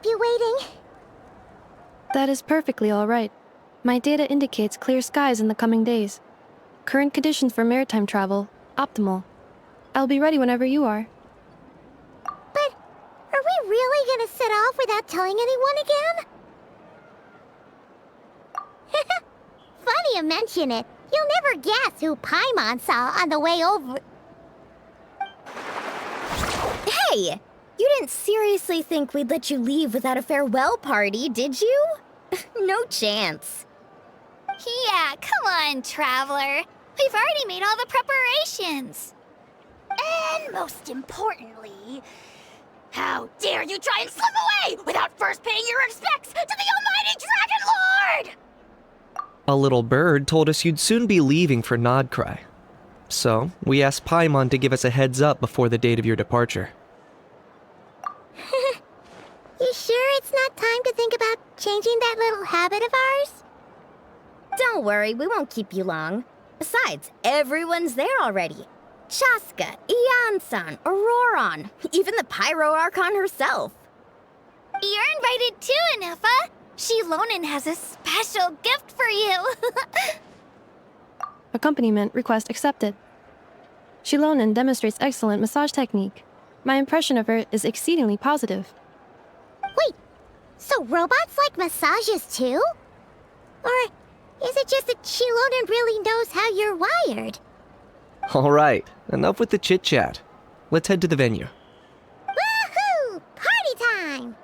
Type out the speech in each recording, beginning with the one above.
keep you waiting. That is perfectly all right. My data indicates clear skies in the coming days. Current conditions for maritime travel, optimal. I'll be ready whenever you are. But are we really gonna set off without telling anyone again? Funny you mention it. You'll never guess who Paimon saw on the way over. Hey! You didn't seriously think we'd let you leave without a farewell party, did you? No chance. Yeah, come on, Traveler. We've already made all the preparations. And most importantly, how dare you try and slip away without first paying your respects to the almighty Dragon Lord! A little bird told us you'd soon be leaving for Nod-Krai. So, we asked Paimon to give us a heads up before the date of your departure. You sure it's not time to think about changing that little habit of ours? Don't worry, we won't keep you long. Besides, everyone's there already. Chaska, Ian-san, Auroron, even the Pyro Archon herself. You're invited too, Ineffa. Shilonen has a special gift for you. Accompaniment request accepted. Shilonen demonstrates excellent massage technique. My impression of her is exceedingly positive. Wait, so robots like massages too? Or is it just that Shilonen really knows how you're wired? Alright, enough with the chit-chat. Let's head to the venue. Woohoo! Party time!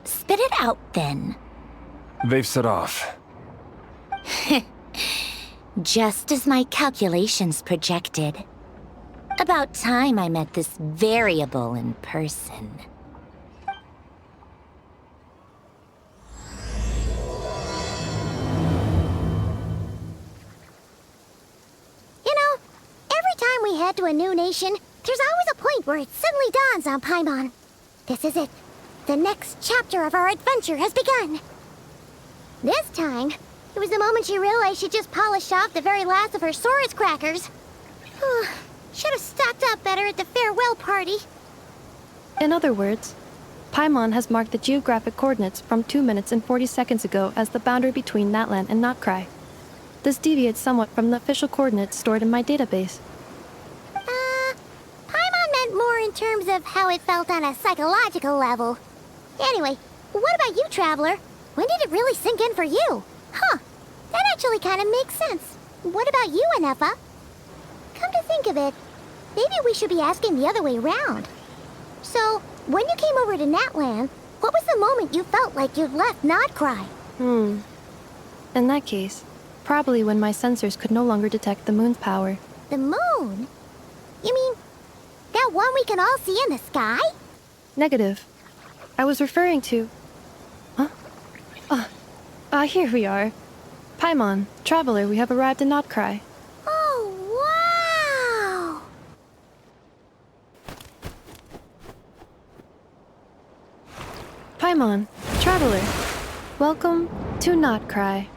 Spit it out, then. They've set off. Just as my calculations projected. About time I met this variable in person. You know, every time we head to a new nation, there's always a point where it suddenly dawns on Paimon. This is it. The next chapter of our adventure has begun. This time, it was the moment she realized she just polished off the very last of her Saurus crackers. Should have stocked up better at the farewell party. In other words, Paimon has marked the geographic coordinates from 2 minutes and 40 seconds ago as the boundary between Natlan and Nod-Krai. This deviates somewhat from the official coordinates stored in my database. Paimon meant more in terms of how it felt on a psychological level. Anyway, what about you, Traveler? When did it really sink in for you? Huh, that actually kind of makes sense. What about you, Ineffa? Come to think of it, maybe we should be asking the other way around. So, when you came over to Natlan, what was the moment you felt like you'd left Nod-Krai? In that case, probably when my sensors could no longer detect the moon's power. The moon? You mean, that one we can all see in the sky? Negative. I was referring to... Here we are. Paimon, Traveler, we have arrived in Nod-Krai. Oh, wow! Paimon, Traveler, welcome to Nod-Krai.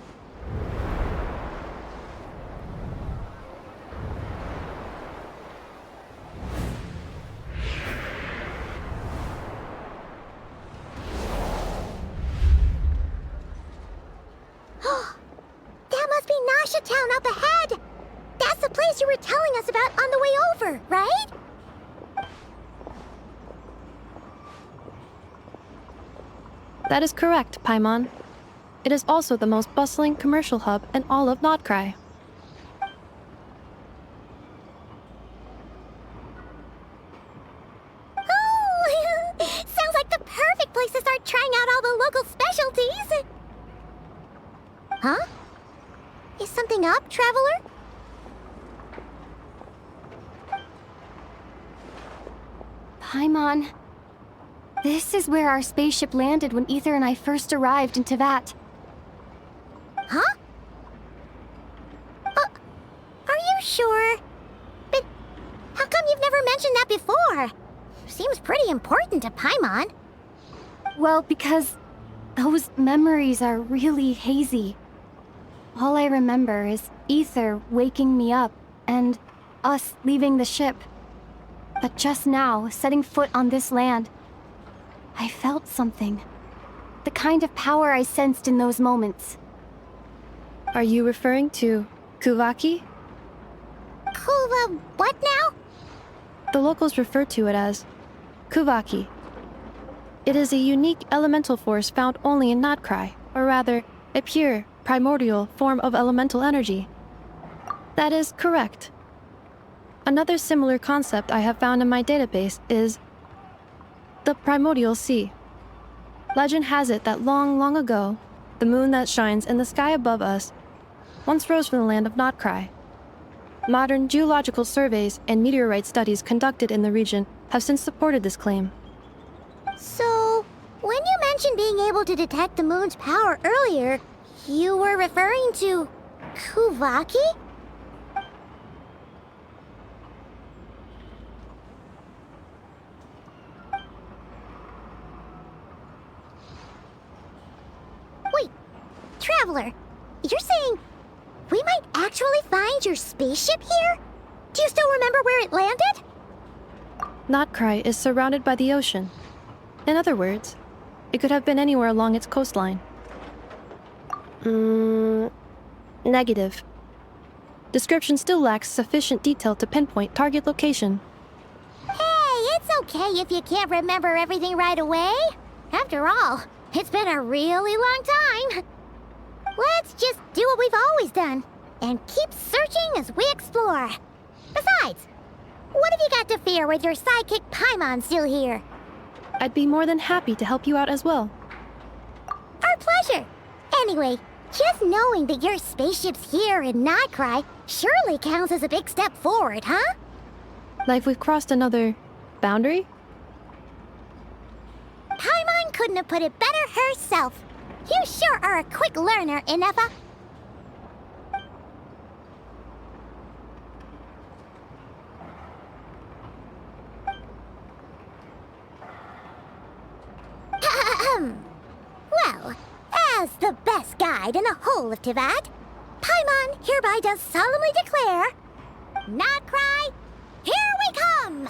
That must be Nasha Town up ahead! That's the place you were telling us about on the way over, right? That is correct, Paimon. It is also the most bustling commercial hub in all of Nod-Krai. Oh, sounds like the perfect place to start trying out all the local specialties. Huh? Is something up, Traveler? Paimon. This is where our spaceship landed when Ether and I first arrived in Teyvat. Huh? Are you sure? But how come you've never mentioned that before? Seems pretty important to Paimon. Well, because those memories are really hazy. All I remember is Ether waking me up and us leaving the ship. But just now, setting foot on this land, I felt something. The kind of power I sensed in those moments. Are you referring to kuuvahki? What now? The locals refer to it as kuuvahki. It is a unique elemental force found only in Nod-Krai, or rather, a pure, primordial form of elemental energy. That is correct. Another similar concept I have found in my database is the primordial sea. Legend has it that long, long ago, the moon that shines in the sky above us once rose from the land of Nod-Krai. Modern geological surveys and meteorite studies conducted in the region have since supported this claim. So, when you mentioned being able to detect the moon's power earlier, you were referring to kuuvahki? Wait, Traveler, you're saying we might actually find your spaceship here? Do you still remember where it landed? Nod-Krai is surrounded by the ocean. In other words, it could have been anywhere along its coastline. Negative. Description still lacks sufficient detail to pinpoint target location. Hey, it's okay if you can't remember everything right away. After all, it's been a really long time. Let's just do what we've always done and keep searching as we explore. Besides, what have you got to fear with your sidekick Paimon still here? I'd be more than happy to help you out as well. Our pleasure. Anyway, just knowing that your spaceship's here in Nod-Krai surely counts as a big step forward, huh? Like we've crossed another boundary? Paimon couldn't have put it better herself. You sure are a quick learner, Ineffa. Well, as the best guide in the whole of Teyvat, Paimon hereby does solemnly declare, Nod-Krai, here we come!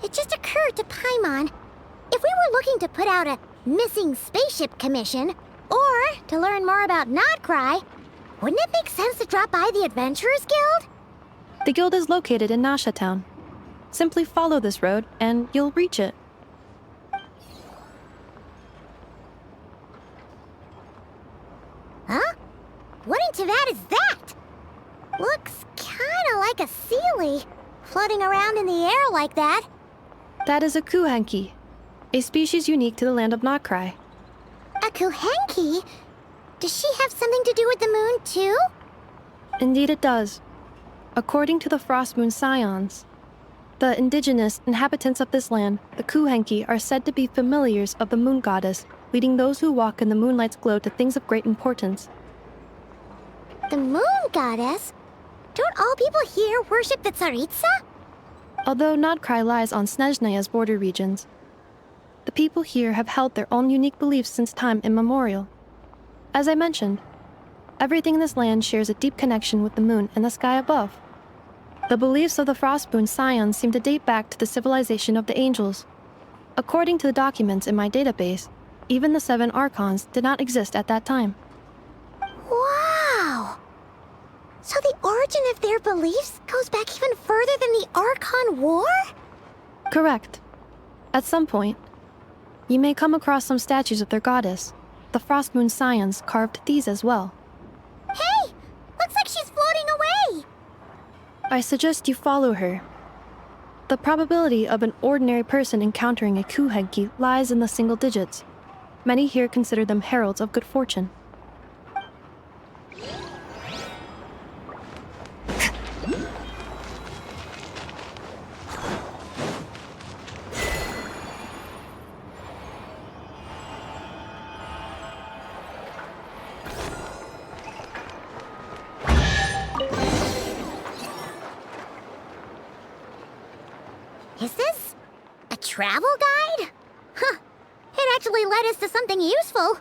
It just occurred to Paimon, if we were looking to put out a missing spaceship commission, or to learn more about Nod-Krai, wouldn't it make sense to drop by the Adventurers Guild? The guild is located in Nasha Town. Simply follow this road and you'll reach it. Huh? What in Teyvat is that? Looks kinda like a Sealy, floating around in the air like that. That is a kuuvahki, a species unique to the land of Nod-Krai. A kuuvahki? Does she have something to do with the moon, too? Indeed it does. According to the Frostmoon Scions, the indigenous inhabitants of this land, the kuuvahki, are said to be familiars of the Moon Goddess, leading those who walk in the moonlight's glow to things of great importance. The Moon Goddess? Don't all people here worship the Tsaritsa? Although Nod-Krai lies on Snezhnaya's border regions, the people here have held their own unique beliefs since time immemorial. As I mentioned, everything in this land shares a deep connection with the moon and the sky above. The beliefs of the Frostmoon Scions seem to date back to the civilization of the angels. According to the documents in my database, even the 7 Archons did not exist at that time. Wow! So the origin of their beliefs goes back even further than the Archon War? Correct. At some point, you may come across some statues of their goddess. The Frostmoon Scions carved these as well. Hey! Looks like she's floating away! I suggest you follow her. The probability of an ordinary person encountering a kuuvahki lies in the single digits. Many here consider them heralds of good fortune. travel guide? Huh. It actually led us to something useful.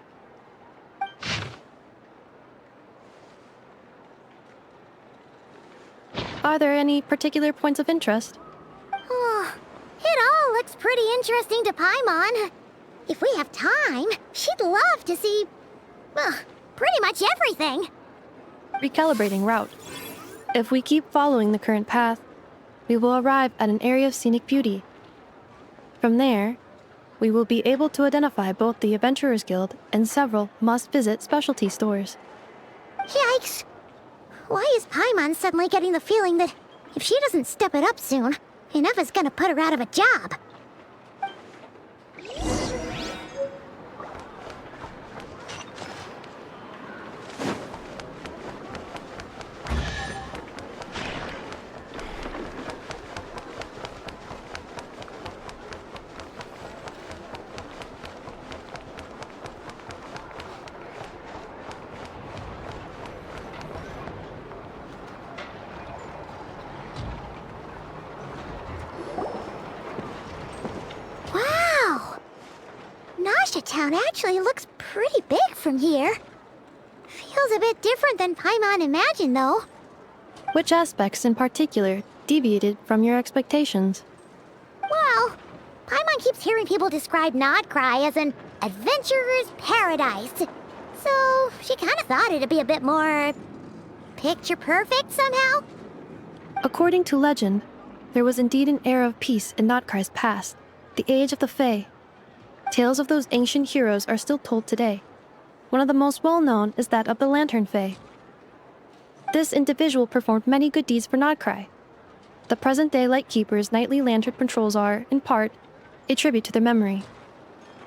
Are there any particular points of interest? Oh, it all looks pretty interesting to Paimon. If we have time, she'd love to see, pretty much everything. Recalibrating route. If we keep following the current path, we will arrive at an area of scenic beauty. From there, we will be able to identify both the Adventurers Guild and several must-visit specialty stores. Yikes! Why is Paimon suddenly getting the feeling that if she doesn't step it up soon, Ineffa's gonna put her out of a job? Town actually looks pretty big from here. Feels a bit different than Paimon imagined, though. Which aspects in particular deviated from your expectations? Well, Paimon keeps hearing people describe Nod-Krai as an adventurer's paradise. So she kind of thought it'd be a bit more picture perfect somehow. According to legend, there was indeed an era of peace in Nod-Krai's past, the age of the Fae. Tales of those ancient heroes are still told today. One of the most well-known is that of the Lantern Fae. This individual performed many good deeds for Nod-Krai. The present-day Lightkeeper's nightly lantern patrols are, in part, a tribute to their memory.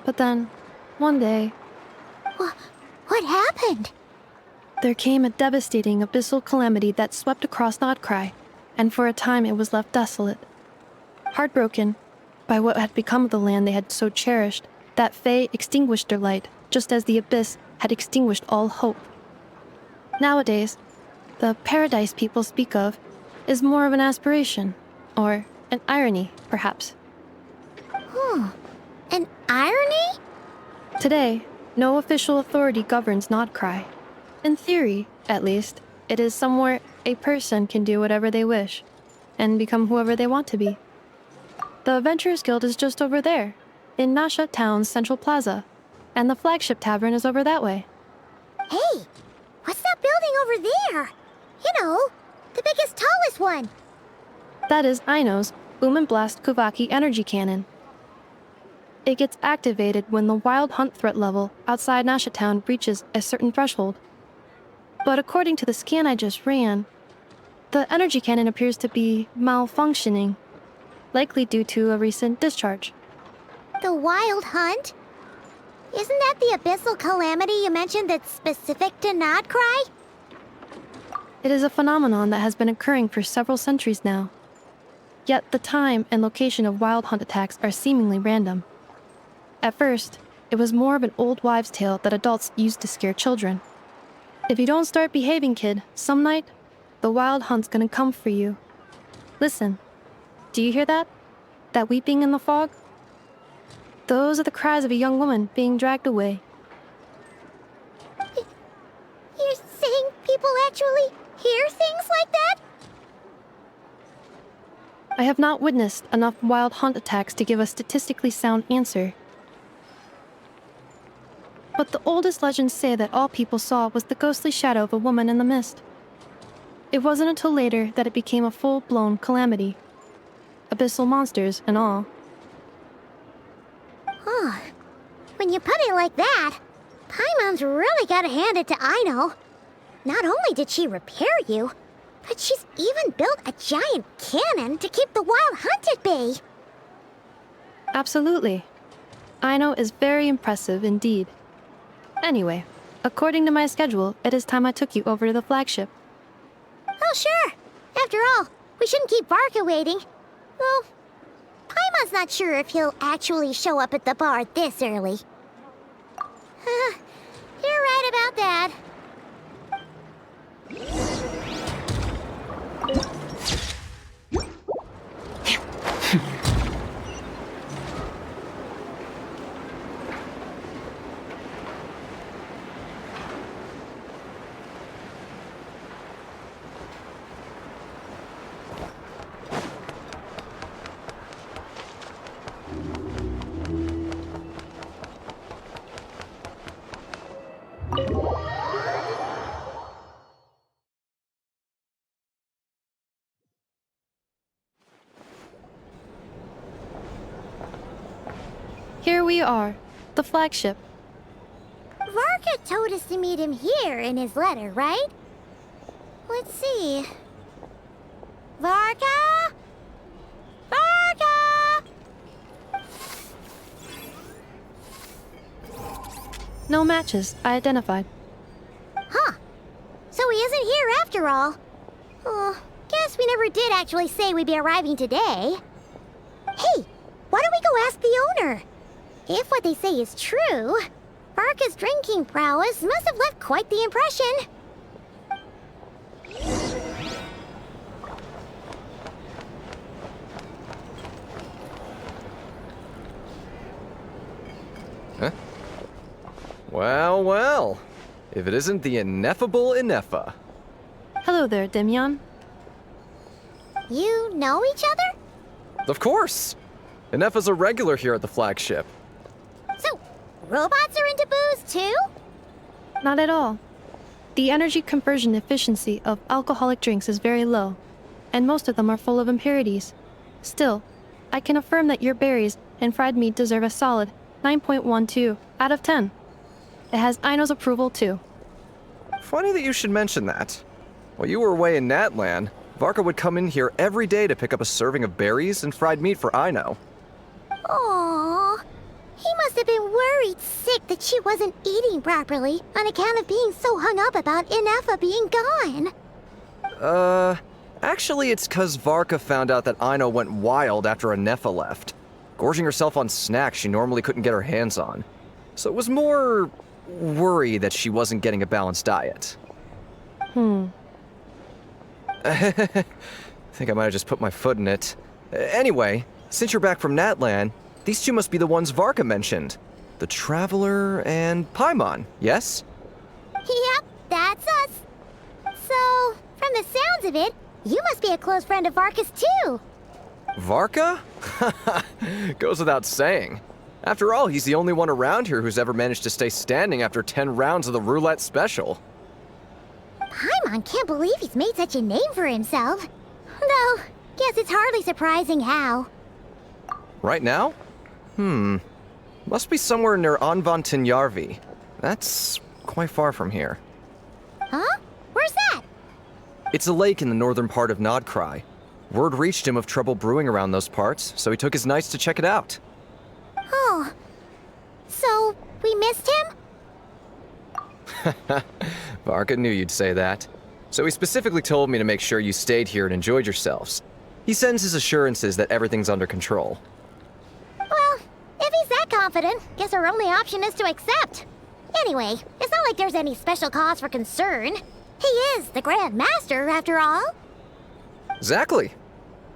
But then, one day... What happened? There came a devastating abyssal calamity that swept across Nod-Krai, and for a time it was left desolate. Heartbroken by what had become of the land they had so cherished, that Fae extinguished their light, just as the abyss had extinguished all hope. Nowadays, the paradise people speak of is more of an aspiration, or an irony, perhaps. An irony? Today, no official authority governs Nod-Krai. In theory, at least, it is somewhere a person can do whatever they wish, and become whoever they want to be. The Adventurers Guild is just over there, in Nasha Town's Central Plaza, and the flagship tavern is over that way. Hey, what's that building over there? You know, the biggest, tallest one. That is Aino's Boom and Blast Kuuvahki energy cannon. It gets activated when the wild hunt threat level outside Nasha Town reaches a certain threshold. But according to the scan I just ran, the energy cannon appears to be malfunctioning, likely due to a recent discharge. The wild hunt? Isn't that the abyssal calamity you mentioned that's specific to Nod-Krai? It is a phenomenon that has been occurring for several centuries now. Yet the time and location of wild hunt attacks are seemingly random. At first, it was more of an old wives' tale that adults used to scare children. If you don't start behaving, kid, some night, the wild hunt's gonna come for you. Listen, do you hear that? That weeping in the fog? Those are the cries of a young woman being dragged away. You're saying people actually hear things like that? I have not witnessed enough wild hunt attacks to give a statistically sound answer. But the oldest legends say that all people saw was the ghostly shadow of a woman in the mist. It wasn't until later that it became a full-blown calamity. Abyssal monsters and all. Oh, when you put it like that, Paimon's really gotta hand it to Aino. Not only did she repair you, but she's even built a giant cannon to keep the wild hunt at bay. Absolutely. Aino is very impressive indeed. Anyway, according to my schedule, it is time I took you over to the flagship. Oh, sure. After all, we shouldn't keep Barca waiting. Well, Paimon's not sure if he'll actually show up at the bar this early. You're right about that. Here we are, the flagship. Varka told us to meet him here in his letter, right? Let's see. Varka? Varka! No matches, I identified. Huh. So he isn't here after all. Oh, guess we never did actually say we'd be arriving today. Hey, why don't we go ask the owner? If what they say is true, Varka's drinking prowess must have left quite the impression. Huh? Well, well. If it isn't the ineffable Ineffa. Hello there, Demyon. You know each other? Of course! Ineffa's a regular here at the flagship. So, robots are into booze too? Not at all. The energy conversion efficiency of alcoholic drinks is very low, and most of them are full of impurities. Still, I can affirm that your berries and fried meat deserve a solid 9.12 out of 10. It has Aino's approval too. Funny that you should mention that. While you were away in Natlan, Varka would come in here every day to pick up a serving of berries and fried meat for Aino. Aww. He must have been worried sick that she wasn't eating properly on account of being so hung up about Ineffa being gone. Actually it's 'cause Varka found out that Aino went wild after Ineffa left, gorging herself on snacks she normally couldn't get her hands on. So it was more worry that she wasn't getting a balanced diet. I think I might have just put my foot in it. Anyway, since you're back from Natlan, these two must be the ones Varka mentioned. The Traveler and Paimon, yes? Yep, that's us. So, from the sounds of it, you must be a close friend of Varka's too. Varka? Goes without saying. After all, he's the only one around here who's ever managed to stay standing after 10 rounds of the roulette special. Paimon can't believe he's made such a name for himself. Though, guess it's hardly surprising how. Right now? Must be somewhere near Anvantinjarvi. That's quite far from here. Huh? Where's that? It's a lake in the northern part of Nod-Krai. Word reached him of trouble brewing around those parts, so he took his knights to check it out. Oh. So, we missed him? Varka knew you'd say that. So he specifically told me to make sure you stayed here and enjoyed yourselves. He sends his assurances that everything's under control. Well, if he's that confident, guess our only option is to accept. Anyway, it's not like there's any special cause for concern. He is the Grand Master, after all. Exactly.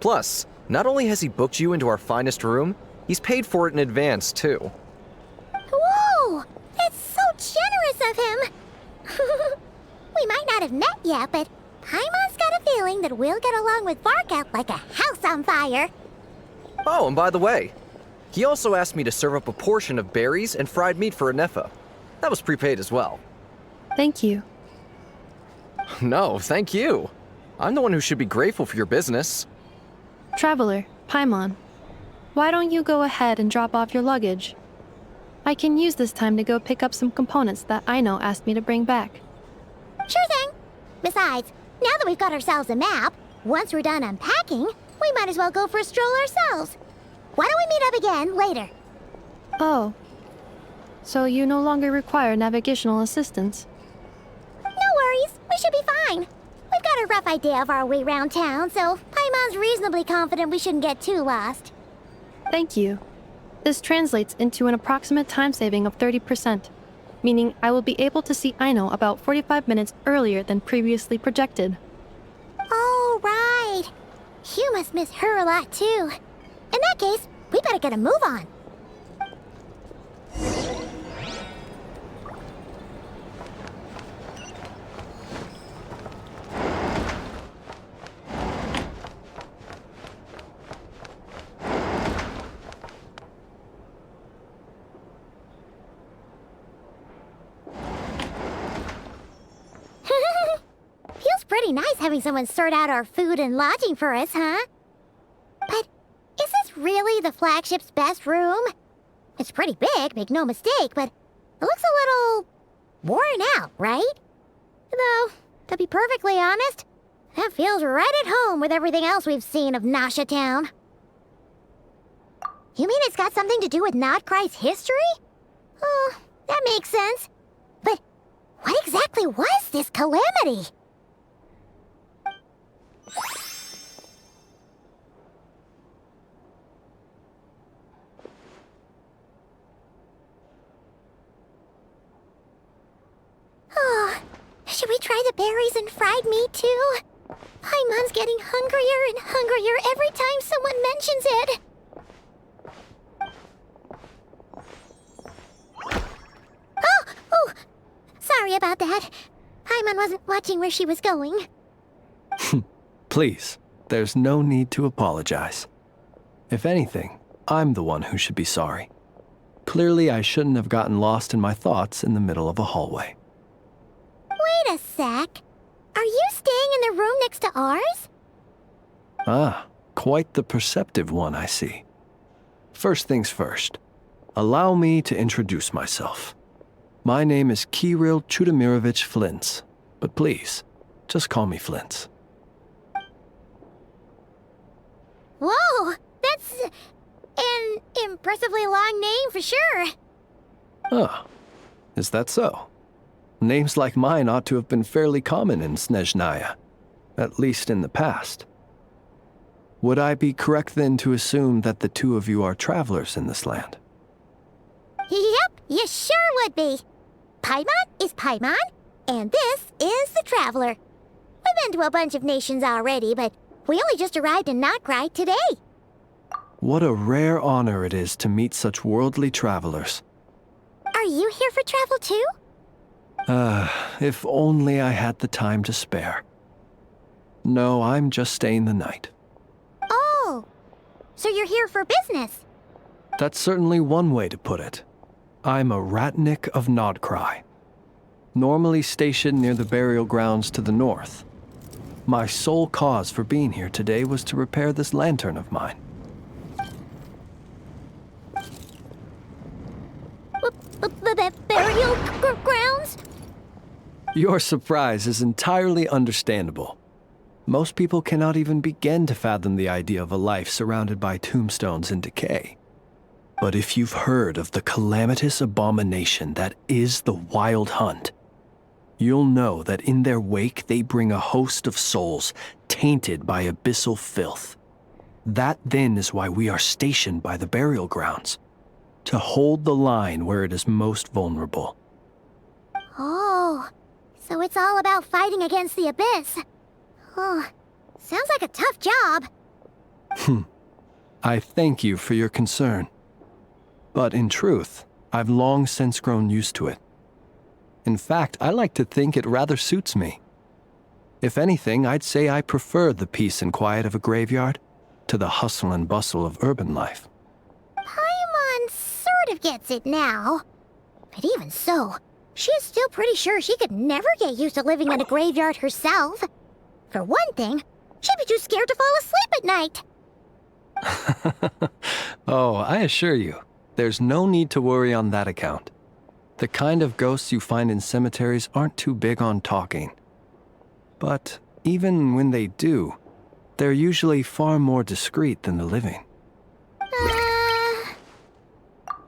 Plus, not only has he booked you into our finest room, he's paid for it in advance, too. Whoa! That's so generous of him! We might not have met yet, but Paimon's got a feeling that we'll get along with Varka like a house on fire. Oh, and by the way, he also asked me to serve up a portion of berries and fried meat for Ineffa. That was prepaid as well. Thank you. No, thank you. I'm the one who should be grateful for your business. Traveler, Paimon, why don't you go ahead and drop off your luggage? I can use this time to go pick up some components that Aino asked me to bring back. Sure thing. Besides, now that we've got ourselves a map, once we're done unpacking, we might as well go for a stroll ourselves. Why don't we meet up again later? Oh. So you no longer require navigational assistance? No worries, we should be fine. We've got a rough idea of our way around town, so Paimon's reasonably confident we shouldn't get too lost. Thank you. This translates into an approximate time saving of 30%, meaning I will be able to see Aino about 45 minutes earlier than previously projected. Oh, right. You must miss her a lot, too. In that case, we better get a move on. Feels pretty nice having someone sort out our food and lodging for us, huh? But is this really the flagship's best room? It's pretty big, make no mistake, but it looks a little worn out, right? Though, to be perfectly honest, that feels right at home with everything else we've seen of Nasha Town. You mean it's got something to do with Nod-Krai's history? Oh, that makes sense. But what exactly was this calamity? Oh, should we try the berries and fried meat too? Paimon's getting hungrier and hungrier every time someone mentions it. Oh, sorry about that. Paimon wasn't watching where she was going. Please, there's no need to apologize. If anything, I'm the one who should be sorry. Clearly, I shouldn't have gotten lost in my thoughts in the middle of a hallway. Wait a sec. Are you staying in the room next to ours? Ah, quite the perceptive one, I see. First things first, allow me to introduce myself. My name is Kirill Chudamirovich Flintz, but please, just call me Flintz. Whoa, that's an impressively long name for sure. Ah, is that so? Names like mine ought to have been fairly common in Snezhnaya, at least in the past. Would I be correct then to assume that the two of you are travelers in this land? Yep, you sure would be. Paimon is Paimon, and this is the Traveler. We've been to a bunch of nations already, but we only just arrived in Nod-Krai today. What a rare honor it is to meet such worldly travelers. Are you here for travel too? If only I had the time to spare. No, I'm just staying the night. Oh, so you're here for business? That's certainly one way to put it. I'm a Ratnik of Nod-Krai, normally stationed near the burial grounds to the north. My sole cause for being here today was to repair this lantern of mine. Burial grounds? Your surprise is entirely understandable. Most people cannot even begin to fathom the idea of a life surrounded by tombstones and decay. But if you've heard of the calamitous abomination that is the Wild Hunt, you'll know that in their wake they bring a host of souls tainted by abyssal filth. That then is why we are stationed by the burial grounds, to hold the line where it is most vulnerable. Oh, so it's all about fighting against the abyss. Oh, sounds like a tough job. I thank you for your concern. But in truth, I've long since grown used to it. In fact, I like to think it rather suits me. If anything, I'd say I prefer the peace and quiet of a graveyard to the hustle and bustle of urban life. Paimon sort of gets it now. But even so, she is still pretty sure she could never get used to living in a graveyard herself. For one thing, she'd be too scared to fall asleep at night. Oh, I assure you, there's no need to worry on that account. The kind of ghosts you find in cemeteries aren't too big on talking. But even when they do, they're usually far more discreet than the living.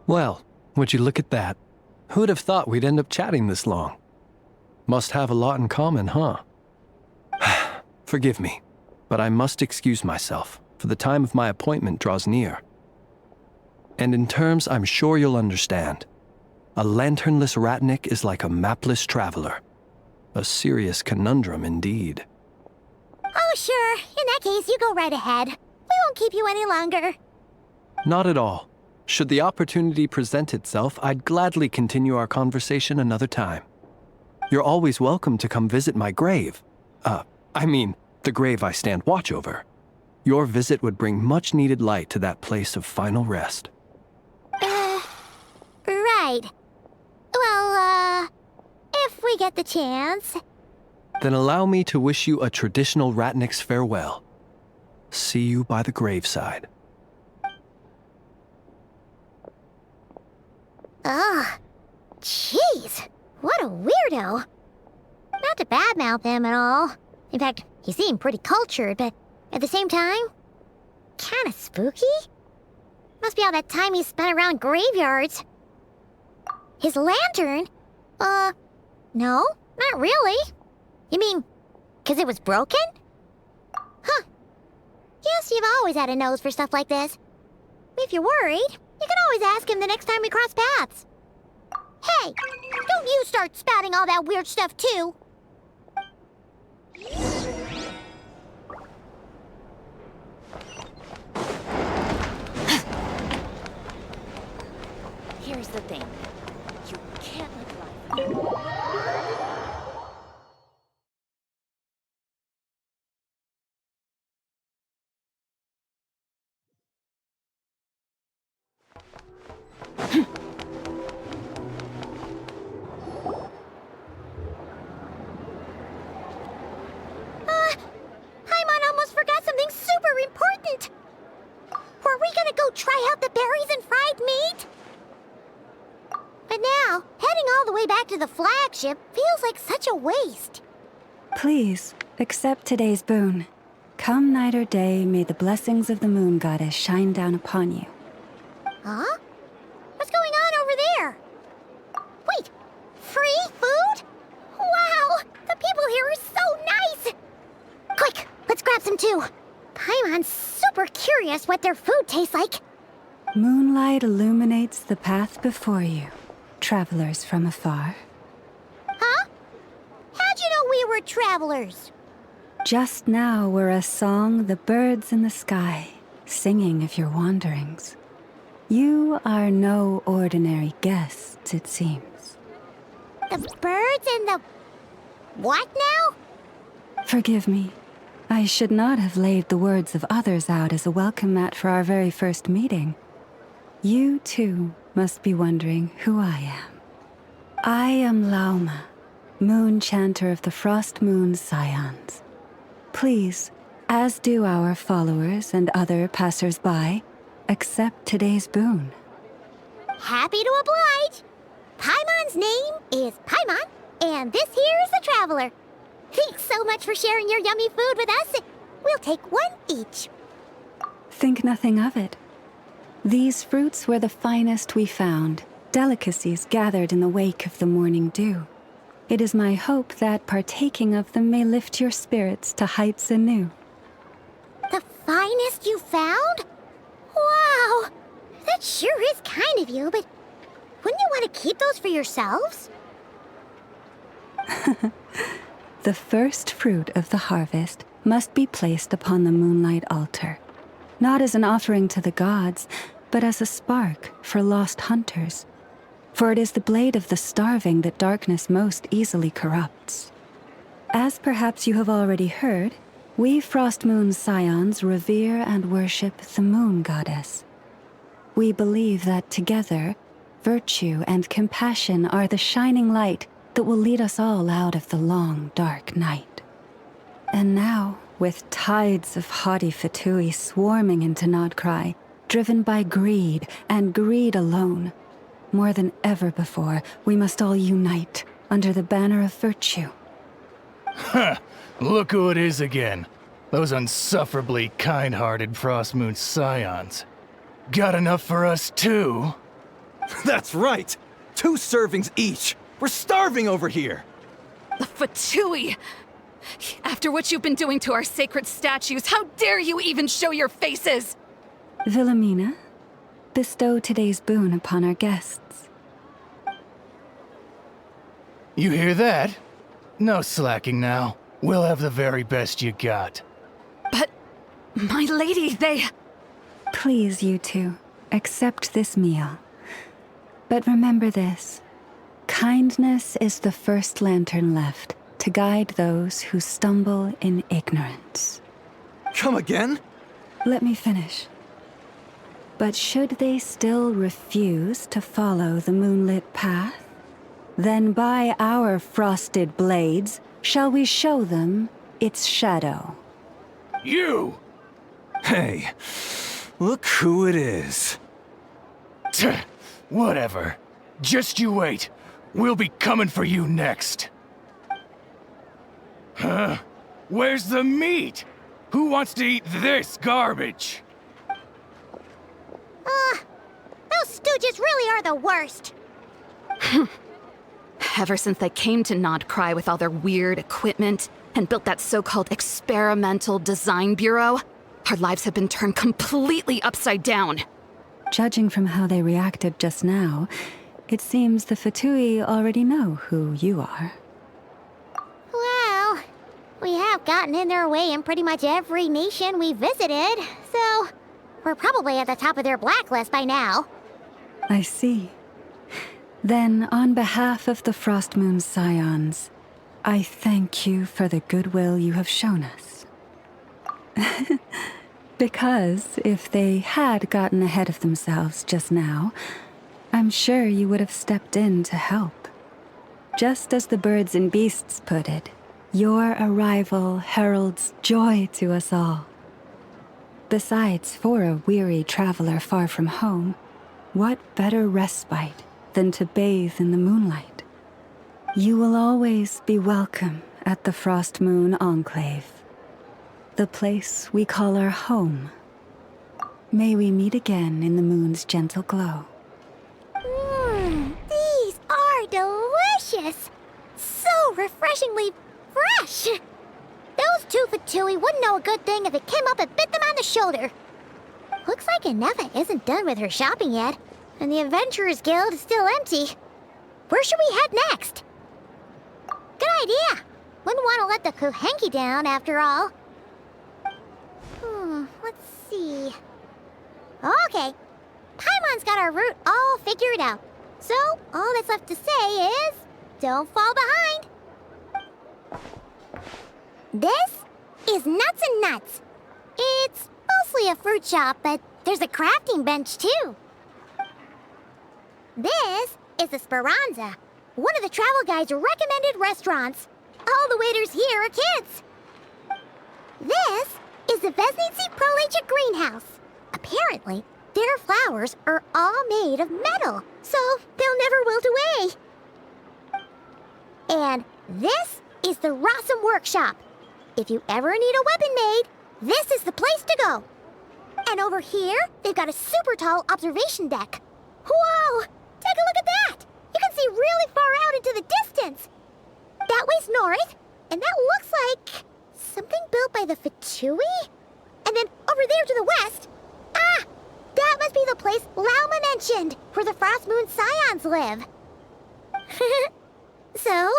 Well, would you look at that? Who'd have thought we'd end up chatting this long? Must have a lot in common, huh? Forgive me, but I must excuse myself, for the time of my appointment draws near. And in terms I'm sure you'll understand, a lanternless Ratnik is like a mapless traveler. A serious conundrum indeed. Oh, sure. In that case, you go right ahead. We won't keep you any longer. Not at all. Should the opportunity present itself, I'd gladly continue our conversation another time. You're always welcome to come visit my grave. The grave I stand watch over. Your visit would bring much needed light to that place of final rest. Right. Well, if we get the chance. Then allow me to wish you a traditional Ratnik's farewell. See you by the graveside. Ugh. Jeez. What a weirdo. Not to badmouth him at all. In fact, he seemed pretty cultured, but at the same time, kinda spooky? Must be all that time he spent around graveyards. His lantern? No, not really. You mean, 'cause it was broken? Huh. Guess you've always had a nose for stuff like this. If you're worried, you can always ask him the next time we cross paths. Hey, don't you start spouting all that weird stuff too. Here's the thing. You can't live life. Paimon almost forgot something super important. Were we gonna go try out the berries and fried meat? But now, heading all the way back to the flagship feels like such a waste. Please, accept today's boon. Come night or day, may the blessings of the Moon Goddess shine down upon you. Huh? What's going on over there? Wait, free food? Wow, the people here are so nice! Quick, let's grab some too. Paimon's super curious what their food tastes like. Moonlight illuminates the path before you, travelers from afar. Huh? How'd you know we were travelers? Just now were a song the birds in the sky, singing of your wanderings. You are no ordinary guests, it seems. The birds and the... what now? Forgive me. I should not have laid the words of others out as a welcome mat for our very first meeting. You, too, must be wondering who I am. I am Lauma, Moon Chanter of the Frostmoon Scions. Please, as do our followers and other passers-by, accept today's boon. Happy to oblige. Paimon's name is Paimon, and this here is the Traveler. Thanks so much for sharing your yummy food with us. We'll take one each. Think nothing of it. These fruits were the finest we found, delicacies gathered in the wake of the morning dew. It is my hope that partaking of them may lift your spirits to heights anew. The finest you found? Wow! That sure is kind of you, but wouldn't you want to keep those for yourselves? The first fruit of the harvest must be placed upon the moonlight altar, not as an offering to the gods, but as a spark for lost hunters. For it is the blade of the starving that darkness most easily corrupts. As perhaps you have already heard, we Frostmoon Scions revere and worship the Moon Goddess. We believe that together, virtue and compassion are the shining light that will lead us all out of the long, dark night. And now, with tides of haughty Fatui swarming into Nod-Krai, driven by greed and greed alone, more than ever before, we must all unite under the banner of virtue. Huh, look who it is again. Those unsufferably kind-hearted Frostmoon Scions. Got enough for us too? That's right! 2 servings each! We're starving over here! The Fatui! After what you've been doing to our sacred statues, how dare you even show your faces? Wilhelmina, bestow today's boon upon our guests. You hear that? No slacking now. We'll have the very best you got. But, my lady, they... Please, you two, accept this meal. But remember this. Kindness is the first lantern left to guide those who stumble in ignorance. Come again? Let me finish. But should they still refuse to follow the moonlit path, then by our frosted blades shall we show them its shadow. You! Hey, look who it is. Whatever. Just you wait. We'll be coming for you next. Huh? Where's the meat? Who wants to eat this garbage? Those stooges really are the worst. Ever since they came to Nod-Krai with all their weird equipment and built that so-called experimental design bureau, our lives have been turned completely upside down. Judging from how they reacted just now, it seems the Fatui already know who you are. Well, we have gotten in their way in pretty much every nation we visited, so we're probably at the top of their blacklist by now. I see. Then, on behalf of the Frostmoon Scions, I thank you for the goodwill you have shown us. Because if they had gotten ahead of themselves just now, I'm sure you would have stepped in to help. Just as the birds and beasts put it, your arrival heralds joy to us all. Besides, for a weary traveler far from home, what better respite than to bathe in the moonlight? You will always be welcome at the Frostmoon Enclave, the place we call our home. May we meet again in the moon's gentle glow. These are delicious! So refreshingly fresh! Those two Fatui wouldn't know a good thing if it came up and bit them on the shoulder. Looks like Ineffa isn't done with her shopping yet, and the Adventurers Guild is still empty. Where should we head next? Good idea! Wouldn't want to let the kuuvahki down, after all. Let's see. Okay. Paimon's got our route all figured out. So, all that's left to say is, don't fall behind. This is Nuts and Nuts. It's mostly a fruit shop, but there's a crafting bench too. This is the Speranza, one of the travel guide's recommended restaurants. All the waiters here are kids. This is the Vesnici Prolegia greenhouse. Apparently, their flowers are all made of metal, so they'll never wilt away. And this is the Rossum Workshop. If you ever need a weapon made, this is the place to go. And over here, they've got a super tall observation deck. Whoa! Take a look at that! You can see really far out into the distance. That way's north, and that looks like something built by the Fatui? And then over there to the west, that must be the place Lauma mentioned, where the Frostmoon Scions live. So,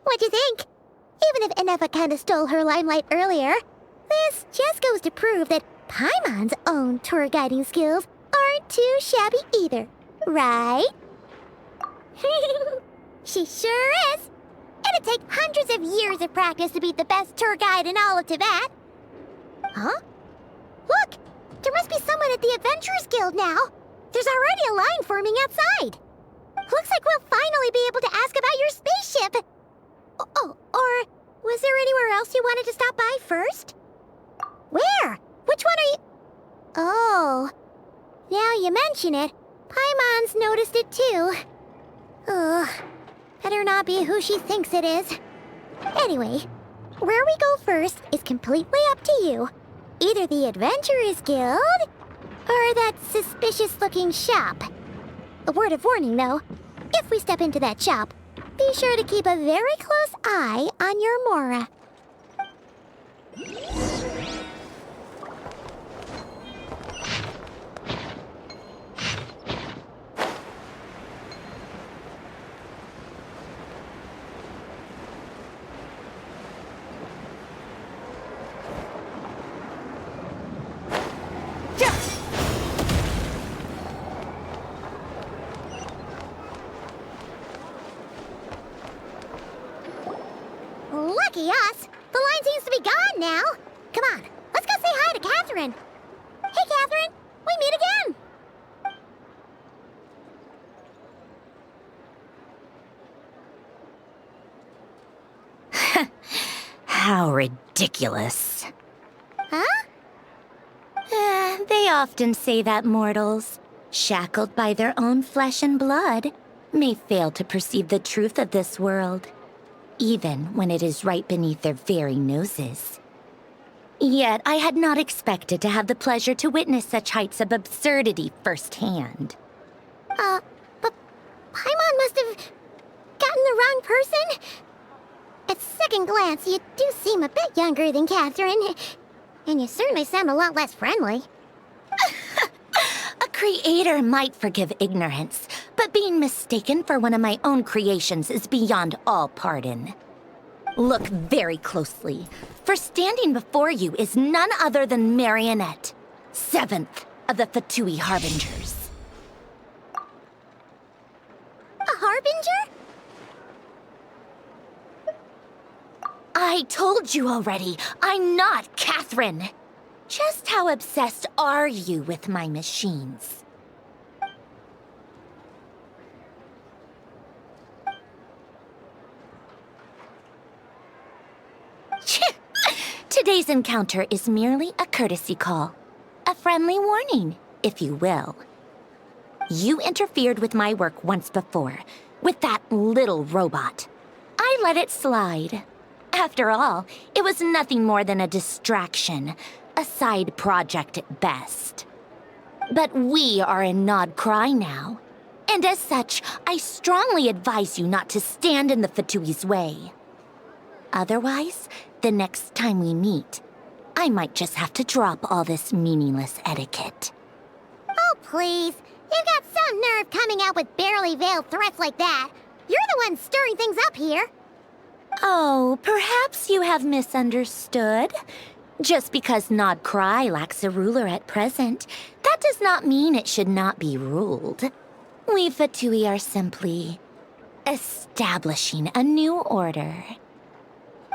what'd you think? Even if Ineffa kinda stole her limelight earlier, this just goes to prove that Paimon's own tour guiding skills aren't too shabby either, right? She sure is. It'd take hundreds of years of practice to be the best tour guide in all of Teyvat. Huh? Look! There must be someone at the Adventurers Guild now. There's already a line forming outside. Looks like we'll finally be able to ask about your spaceship. Oh, or was there anywhere else you wanted to stop by first? Where? Which one are you... Oh, now you mention it, Paimon's noticed it too. Ugh, better not be who she thinks it is. Anyway, where we go first is completely up to you. Either the Adventurers Guild, or that suspicious-looking shop. A word of warning, though. If we step into that shop, be sure to keep a very close eye on your Mora. Lucky us! The line seems to be gone now. Come on, let's go say hi to Catherine. Hey, Catherine, we meet again. How ridiculous. Huh? They often say that mortals, shackled by their own flesh and blood, may fail to perceive the truth of this world, even when it is right beneath their very noses. Yet I had not expected to have the pleasure to witness such heights of absurdity firsthand. But Paimon must have gotten the wrong person? At second glance, you do seem a bit younger than Catherine, and you certainly sound a lot less friendly. A creator might forgive ignorance, but being mistaken for one of my own creations is beyond all pardon. Look very closely, for standing before you is none other than Marionette, 7th of the Fatui Harbingers. A Harbinger? I told you already, I'm not Catherine. Just how obsessed are you with my machines? Today's encounter is merely a courtesy call. A friendly warning, if you will. You interfered with my work once before, with that little robot. I let it slide. After all, it was nothing more than a distraction, a side project at best. But we are in Nod-Krai now, and as such, I strongly advise you not to stand in the Fatui's way. Otherwise, the next time we meet, I might just have to drop all this meaningless etiquette. Oh, please. You've got some nerve coming out with barely veiled threats like that. You're the one stirring things up here. Oh, perhaps you have misunderstood. Just because Nod-Krai lacks a ruler at present, that does not mean it should not be ruled. We Fatui are simply establishing a new order.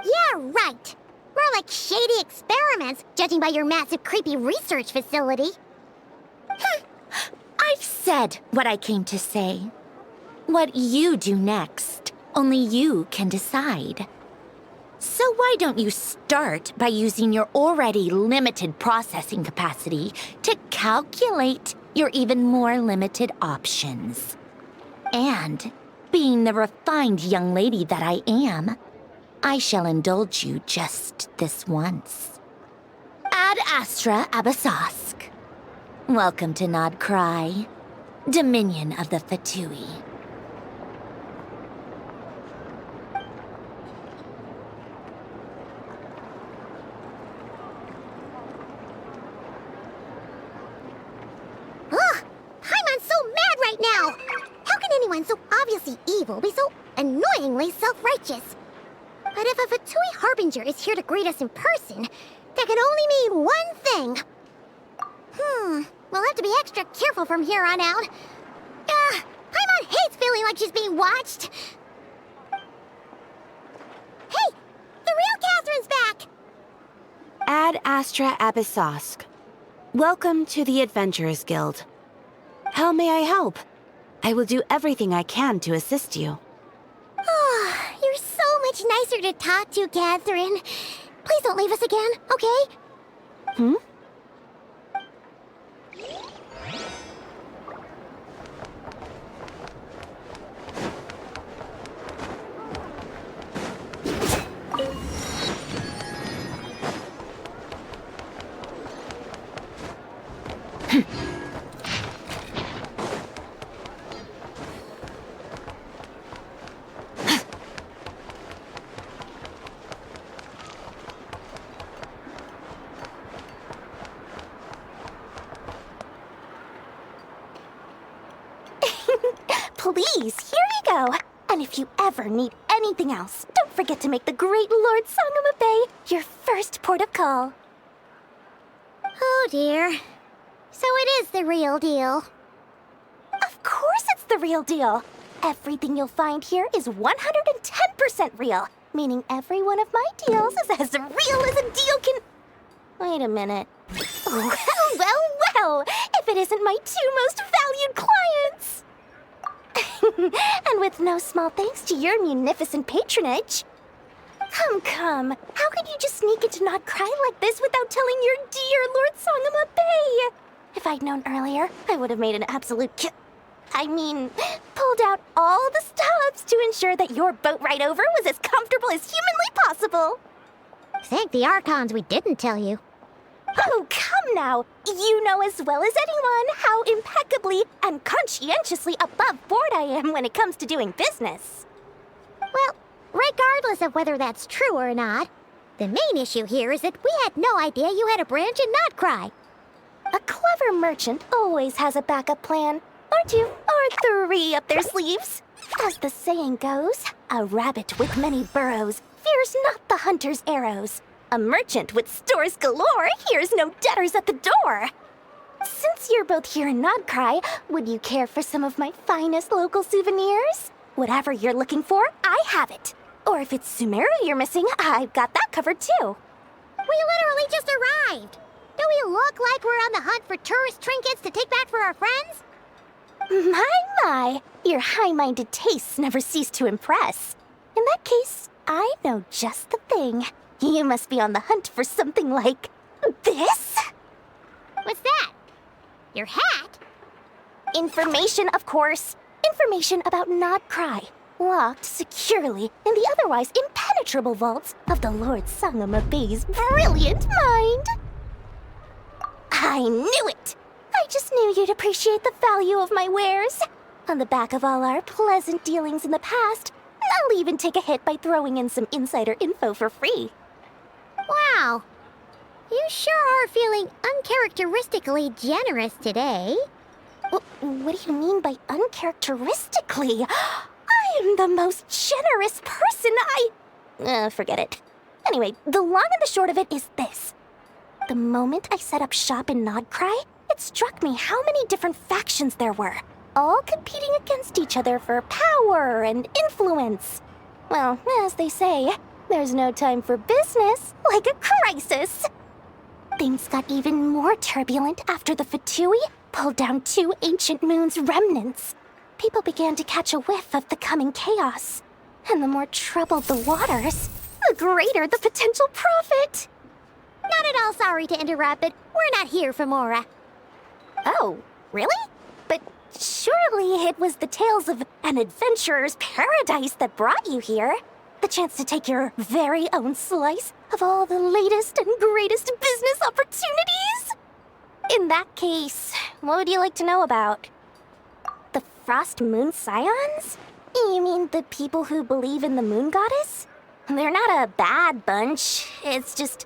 Yeah, right. More like shady experiments, judging by your massive, creepy research facility. I've said what I came to say. What you do next, only you can decide. So why don't you start by using your already limited processing capacity to calculate your even more limited options? And, being the refined young lady that I am, I shall indulge you just this once. Ad Astra Abyssosque. Welcome to Nod-Krai, Dominion of the Fatui. Ugh! Paimon's so mad right now! How can anyone so obviously evil be so annoyingly self-righteous? But if a Fatui Harbinger is here to greet us in person, that can only mean one thing. We'll have to be extra careful from here on out. Paimon hates feeling like she's being watched. Hey! The real Catherine's back! Ad Astra Abyssosque. Welcome to the Adventurers Guild. How may I help? I will do everything I can to assist you. You're so much nicer to talk to, Catherine. Please don't leave us again, okay? Please, here you go. And if you ever need anything else, don't forget to make the great Lord Sangama Bay your first port of call. Oh dear. So it is the real deal. Of course it's the real deal. Everything you'll find here is 110% real, meaning every one of my deals is as real as a deal can... Wait a minute. Well, if it isn't my two most valued clients! And with no small thanks to your munificent patronage. Come. How could you just sneak into Nod-Krai like this without telling your dear Lord Sangama Bay? If I'd known earlier, I would have made an absolute I mean, pulled out all the stops to ensure that your boat ride over was as comfortable as humanly possible. Thank the Archons we didn't tell you. Oh, come now. You know as well as anyone how impeccably and conscientiously above board I am when it comes to doing business. Well, regardless of whether that's true or not, the main issue here is that we had no idea you had a branch in Nod-Krai. A clever merchant always has a backup plan, or two, or three up their sleeves. As the saying goes, a rabbit with many burrows fears not the hunter's arrows. A merchant with stores galore hears no debtors at the door. Since you're both here in Nod-Krai, would you care for some of my finest local souvenirs? Whatever you're looking for, I have it. Or if it's Sumeru you're missing, I've got that covered too. We literally just arrived. Do we look like we're on the hunt for tourist trinkets to take back for our friends? My, your high-minded tastes never cease to impress. In that case, I know just the thing. You must be on the hunt for something like this? What's that? Your hat? Information, of course. Information about Nod-Krai, locked securely in the otherwise impenetrable vaults of the Lord Sangama Bay's brilliant mind. I knew it! I just knew you'd appreciate the value of my wares. On the back of all our pleasant dealings in the past, I'll even take a hit by throwing in some insider info for free. Wow. You sure are feeling uncharacteristically generous today. What do you mean by uncharacteristically? I am the most generous person forget it. Anyway, the long and the short of it is this. The moment I set up shop in Nod-Krai, it struck me how many different factions there were, all competing against each other for power and influence. Well, as they say, there's no time for business like a crisis. Things got even more turbulent after the Fatui pulled down 2 ancient moon's remnants. People began to catch a whiff of the coming chaos. And the more troubled the waters, the greater the potential profit. Not at all sorry to interrupt, but we're not here for Mora. Oh, really? But surely it was the tales of an adventurer's paradise that brought you here. The chance to take your very own slice of all the latest and greatest business opportunities? In that case, what would you like to know about? The Frostmoon Scions? You mean the people who believe in the Moon Goddess? They're not a bad bunch. It's just,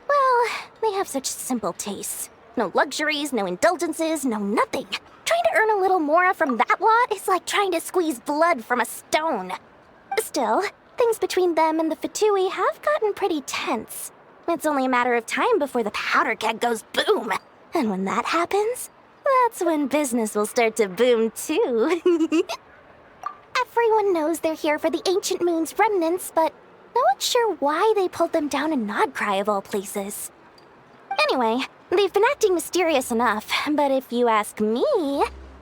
well, they have such simple tastes. No luxuries, no indulgences, no nothing. Trying to earn a little more from that lot is like trying to squeeze blood from a stone. Still, things between them and the Fatui have gotten pretty tense. It's only a matter of time before the powder keg goes boom. And when that happens, that's when business will start to boom too. Everyone knows they're here for the Ancient Moon's remnants, but no one's sure why they pulled them down in Nod-Krai of all places. Anyway, they've been acting mysterious enough, but if you ask me,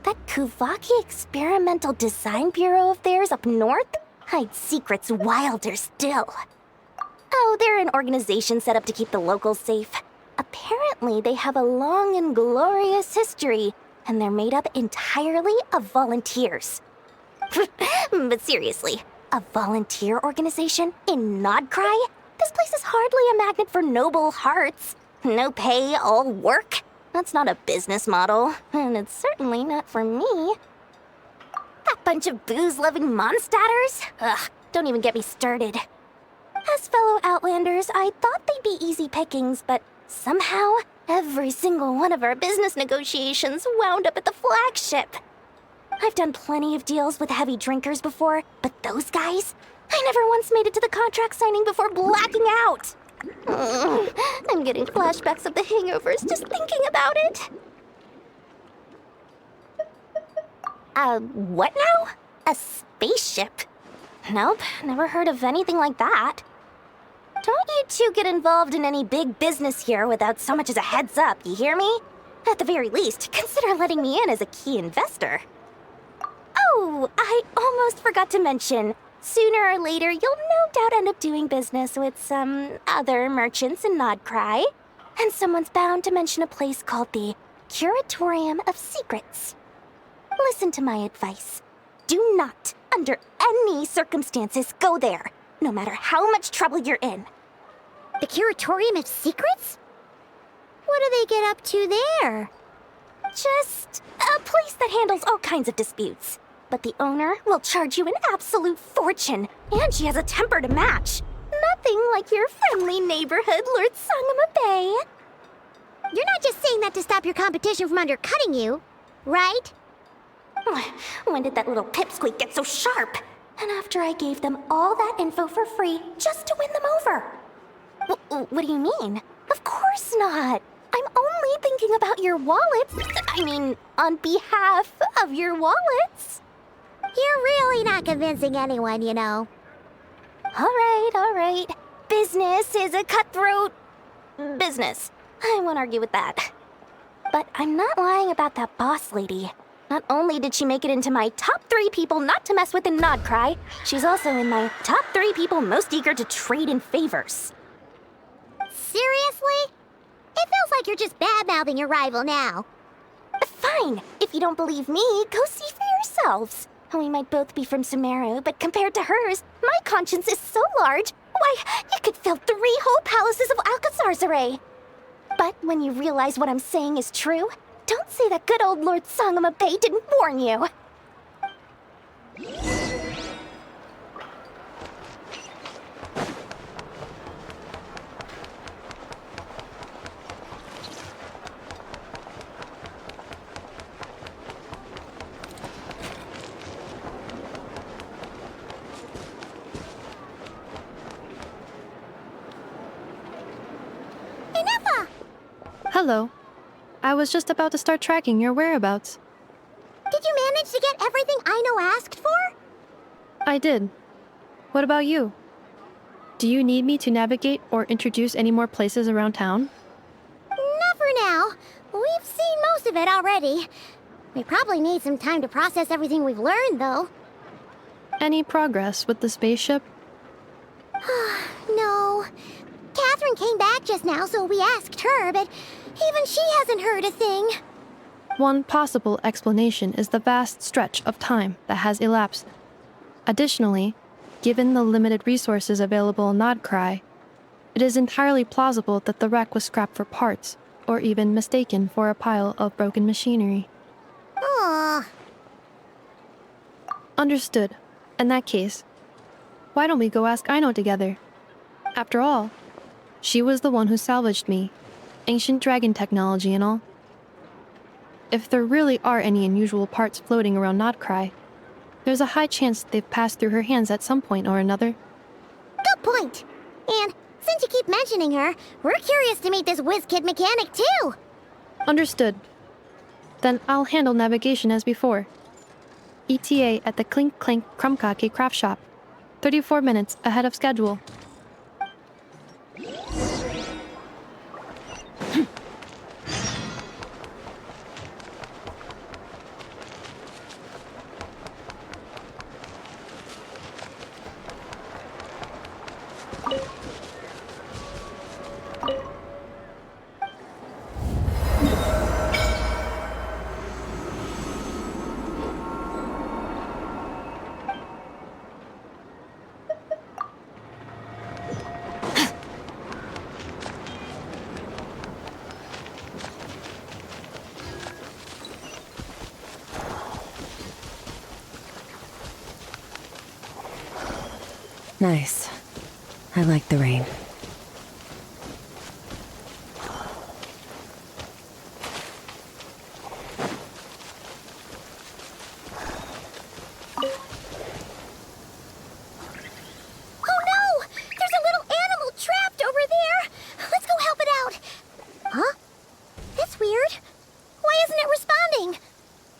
that kuuvahki experimental design bureau of theirs up north hides secrets wilder still. Oh, they're an organization set up to keep the locals safe. Apparently, they have a long and glorious history, and they're made up entirely of volunteers. But seriously, a volunteer organization in Nod-Krai? This place is hardly a magnet for noble hearts. No pay, all work? That's not a business model, and it's certainly not for me. That bunch of booze-loving monstaters? Ugh, don't even get me started. As fellow Outlanders, I thought they'd be easy pickings, but somehow, every single one of our business negotiations wound up at the flagship. I've done plenty of deals with heavy drinkers before, but those guys? I never once made it to the contract signing before blacking out. I'm getting flashbacks of the hangovers just thinking about it. What now? A spaceship? Nope, never heard of anything like that. Don't you two get involved in any big business here without so much as a heads up, you hear me? At the very least, consider letting me in as a key investor. Oh, I almost forgot to mention. Sooner or later, you'll no doubt end up doing business with some other merchants in Nod-Krai. And someone's bound to mention a place called the Curatorium of Secrets. Listen to my advice. Do not, under any circumstances, go there, no matter how much trouble you're in. The Curatorium of Secrets? What do they get up to there? Just a place that handles all kinds of disputes. But the owner will charge you an absolute fortune, and she has a temper to match. Nothing like your friendly neighborhood, Lord Sangama Bay. You're not just saying that to stop your competition from undercutting you, right? When did that little pipsqueak get so sharp? And after I gave them all that info for free just to win them over. What do you mean? Of course not. I'm only thinking about your wallets. I mean, on behalf of your wallets. You're really not convincing anyone, you know. All right. Business is a cutthroat business. I won't argue with that. But I'm not lying about that boss lady. Not only did she make it into my top 3 people not to mess with in Nod-Krai, she's also in my top 3 people most eager to trade in favors. Seriously? It feels like you're just bad-mouthing your rival now. Fine. If you don't believe me, go see for yourselves. We might both be from Sumeru, but compared to hers, my conscience is so large, why, it could fill 3 whole palaces of Alcazar's array. But when you realize what I'm saying is true, don't say that good old Lord Sangama Bay didn't warn you. Ineffa! Hello. I was just about to start tracking your whereabouts. Did you manage to get everything Aino asked for? I did. What about you? Do you need me to navigate or introduce any more places around town? Not for now. We've seen most of it already. We probably need some time to process everything we've learned, though. Any progress with the spaceship? No. Catherine came back just now, so we asked her, but even she hasn't heard a thing. One possible explanation is the vast stretch of time that has elapsed. Additionally, given the limited resources available in Nod-Krai, it is entirely plausible that the wreck was scrapped for parts, or even mistaken for a pile of broken machinery. Aww. Understood. In that case, why don't we go ask Aino together? After all, she was the one who salvaged me, ancient dragon technology and all. If there really are any unusual parts floating around Nod-Krai, there's a high chance they've passed through her hands at some point or another. Good point. And since you keep mentioning her, we're curious to meet this whiz-kid mechanic too. Understood. Then I'll handle navigation as before. ETA at the Clink Clank Krumkake craft shop. 34 minutes ahead of schedule. Nice. I like the rain.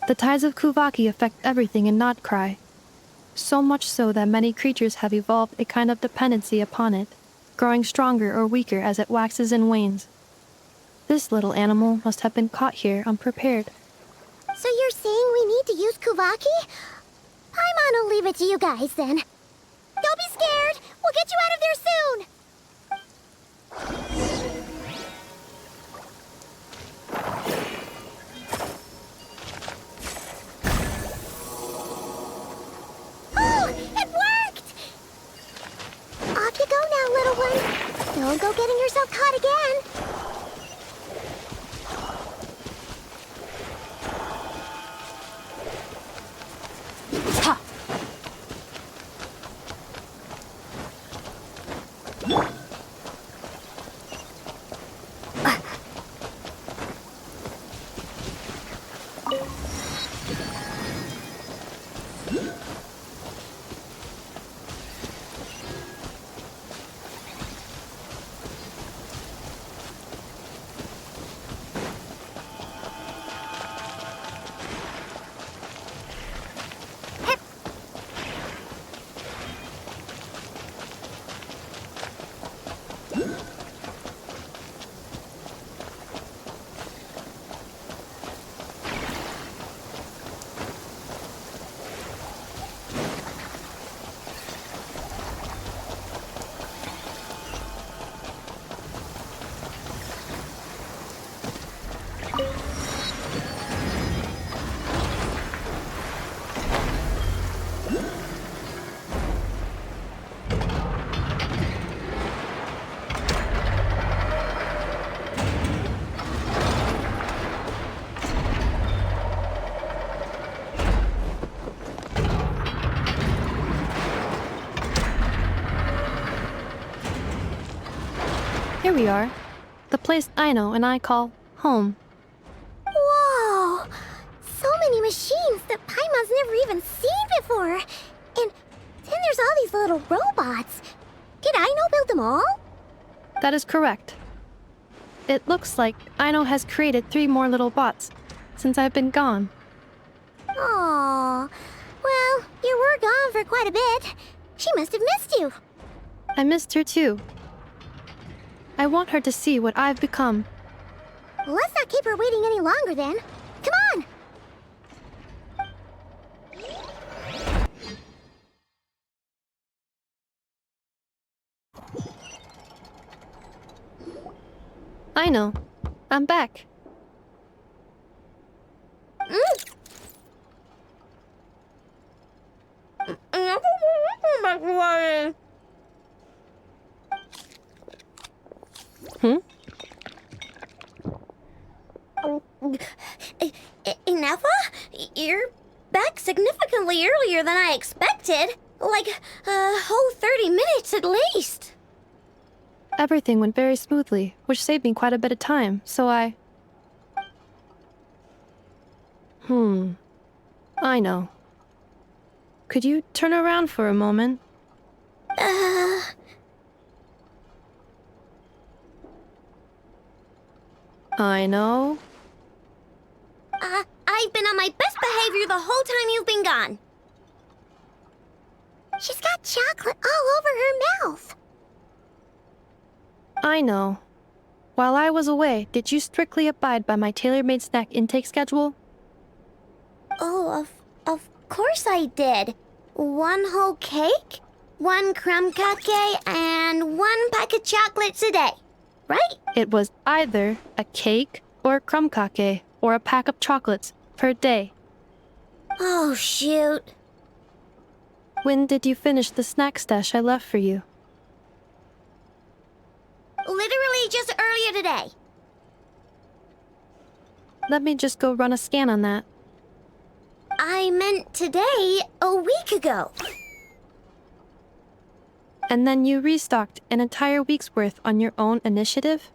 The tides of kuuvahki affect everything in Nod-Krai. So much so that many creatures have evolved a kind of dependency upon it, growing stronger or weaker as it waxes and wanes. This little animal must have been caught here unprepared. So you're saying we need to use kuuvahki? I'm gonna leave it to you guys then. Don't be scared! We'll get you out of there soon! little one. Don't go getting yourself caught again. Here we are. The place Aino and I call home. Whoa! So many machines that Paimon's never even seen before. And then there's all these little robots. Did Aino build them all? That is correct. It looks like Aino has created 3 more little bots since I've been gone. Aww. Well, you were gone for quite a bit. She must have missed you. I missed her too. I want her to see what I've become. Let's not keep her waiting any longer then. Come on! Aino, I'm back. Ineffa? You're back significantly earlier than I expected. Like a whole 30 minutes at least. Everything went very smoothly, which saved me quite a bit of time, so I know. Could you turn around for a moment? I know. I've been on my best behavior the whole time you've been gone. She's got chocolate all over her mouth. I know. While I was away, did you strictly abide by my tailor-made snack intake schedule? Oh, of course I did. 1 whole cake, 1 crumb cake, and 1 pack of chocolates a day, right? It was either a cake or a crumb cake or a pack of chocolates per day. Oh, shoot. When did you finish the snack stash I left for you? Literally just earlier today. Let me just go run a scan on that. I meant today, a week ago. And then you restocked an entire week's worth on your own initiative?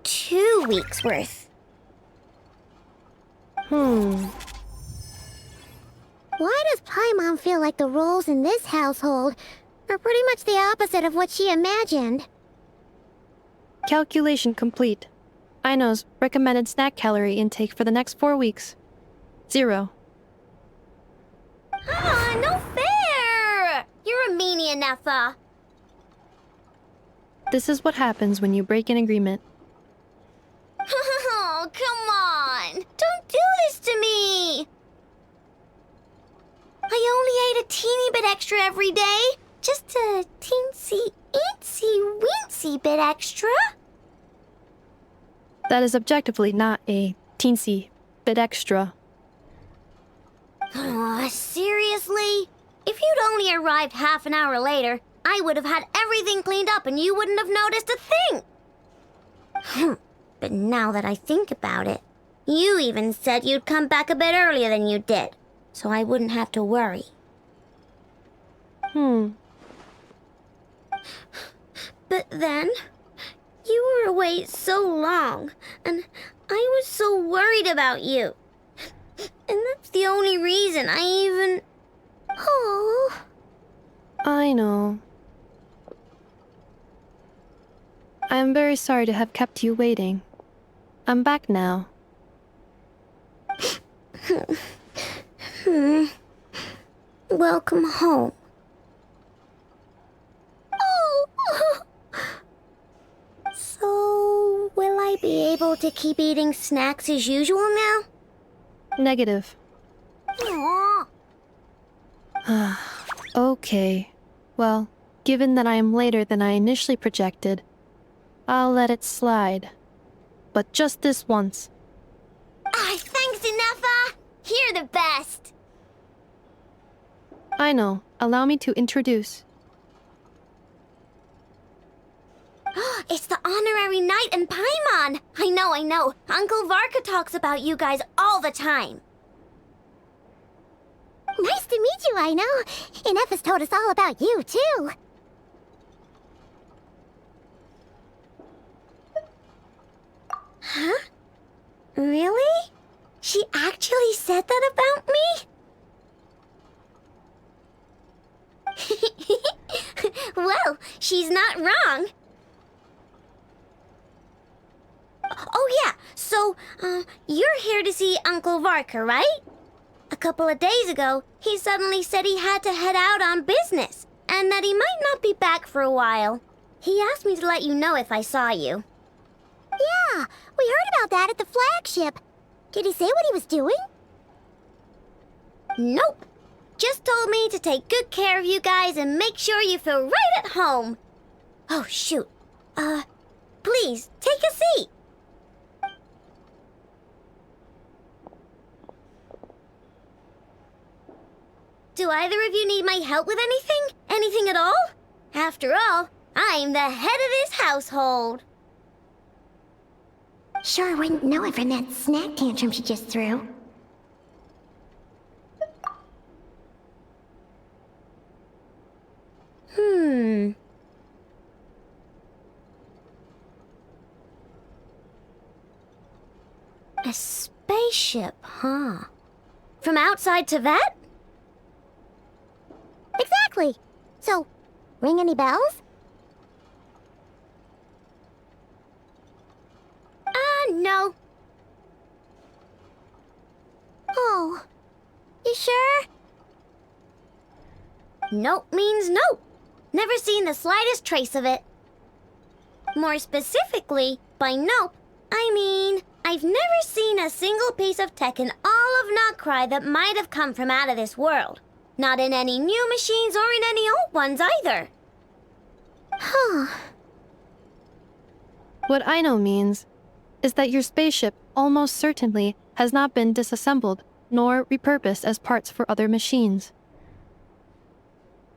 2 weeks worth. Why does Paimon feel like the roles in this household are pretty much the opposite of what she imagined? Calculation complete. Aino's recommended snack calorie intake for the next 4 weeks. 0. No fair! You're a meanie, Ineffa. This is what happens when you break an agreement. Oh, come on! Don't do this to me! I only ate a teeny bit extra every day. Just a teensy bit extra. That is objectively not a teensy bit extra. Seriously? If you'd only arrived half an hour later, I I would have had everything cleaned up and you wouldn't have noticed a thing. But now that I think about it, you even said you'd come back a bit earlier than you did, so I wouldn't have to worry. But then, you were away so long, and I was so worried about you. And that's the only reason I even... Oh. I know. I am very sorry to have kept you waiting. I'm back now. Welcome home. Oh. So, will I be able to keep eating snacks as usual now? Negative. Aw. Okay. Well, given that I am later than I initially projected, I'll let it slide. But just this once. Thanks, Ineffa! You're the best! I know. Allow me to introduce. It's the honorary knight and Paimon! I know. Uncle Varka talks about you guys all the time. Nice to meet you, I know. Ineffa's told us all about you, too. Huh? Really? She actually said that about me? Well, she's not wrong. Oh yeah, so, you're here to see Uncle Varka, right? A couple of days ago, he suddenly said he had to head out on business, and that he might not be back for a while. He asked me to let you know if I saw you. Yeah, we heard about that at the flagship. Did he say what he was doing? Nope. Just told me to take good care of you guys and make sure you feel right at home. Oh, shoot. Please, take a seat. Do either of you need my help with anything? Anything at all? After all, I'm the head of this household. Sure wouldn't know it from that snack tantrum she just threw. A spaceship, huh? From outside Teyvat? Exactly. So, ring any bells? No. Oh. You sure? Nope means nope. Never seen the slightest trace of it. More specifically, by nope, I mean, I've never seen a single piece of tech in all of Nod-Krai that might have come from out of this world. Not in any new machines or in any old ones either. Huh. What I know means is that your spaceship almost certainly has not been disassembled nor repurposed as parts for other machines.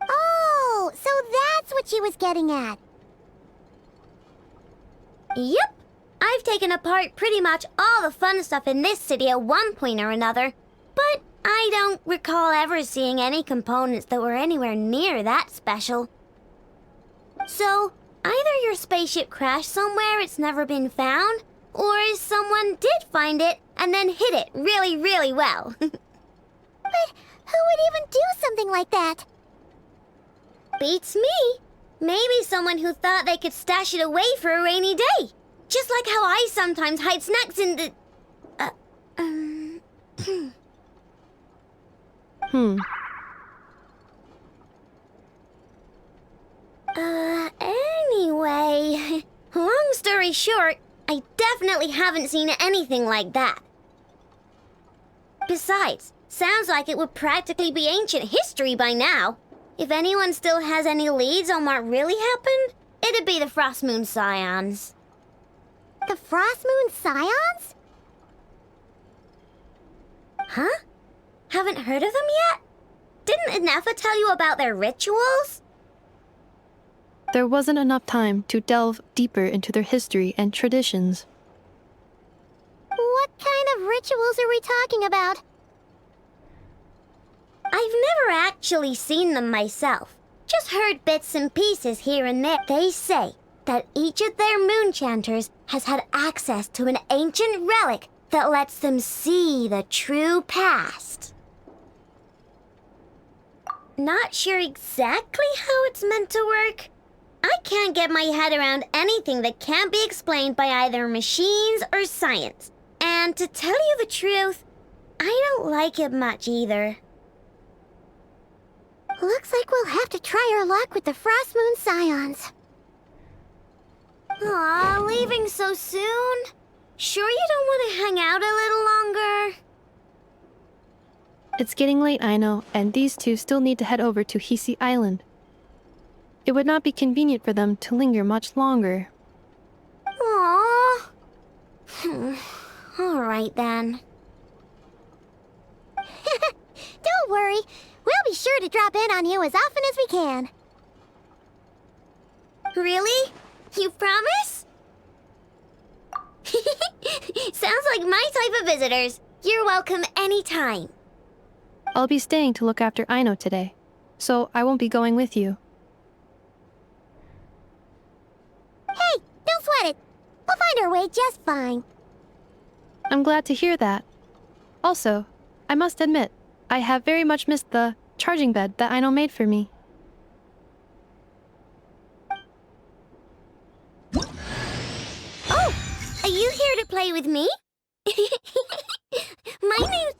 Oh, so that's what she was getting at. Yep. I've taken apart pretty much all the fun stuff in this city at one point or another, but I don't recall ever seeing any components that were anywhere near that special. So, either your spaceship crashed somewhere it's never been found, or someone did find it and then hid it really, really well. But who would even do something like that? Beats me. Maybe someone who thought they could stash it away for a rainy day. Just like how I sometimes hide snacks in the... Anyway, long story short, I definitely haven't seen anything like that. Besides, sounds like it would practically be ancient history by now. If anyone still has any leads on what really happened, it'd be the Frostmoon Scions. The Frostmoon Scions? Huh? Haven't heard of them yet? Didn't Ineffa tell you about their rituals? There wasn't enough time to delve deeper into their history and traditions. What kind of rituals are we talking about? I've never actually seen them myself. Just heard bits and pieces here and there. They say that each of their moon chanters has had access to an ancient relic that lets them see the true past. Not sure exactly how it's meant to work. I can't get my head around anything that can't be explained by either machines or science. And to tell you the truth, I don't like it much either. Looks like we'll have to try our luck with the Frostmoon Scions. Aw, leaving so soon? Sure you don't want to hang out a little longer? It's getting late, I know, and these two still need to head over to Hisi Island. It would not be convenient for them to linger much longer. Aww. All right then. Don't worry. We'll be sure to drop in on you as often as we can. Really? You promise? Sounds like my type of visitors. You're welcome anytime. I'll be staying to look after Aino today, so I won't be going with you. Hey, don't sweat it. We'll find our way just fine. I'm glad to hear that. Also, I must admit, I have very much missed the charging bed that Aino made for me. Oh, are you here to play with me? My name's...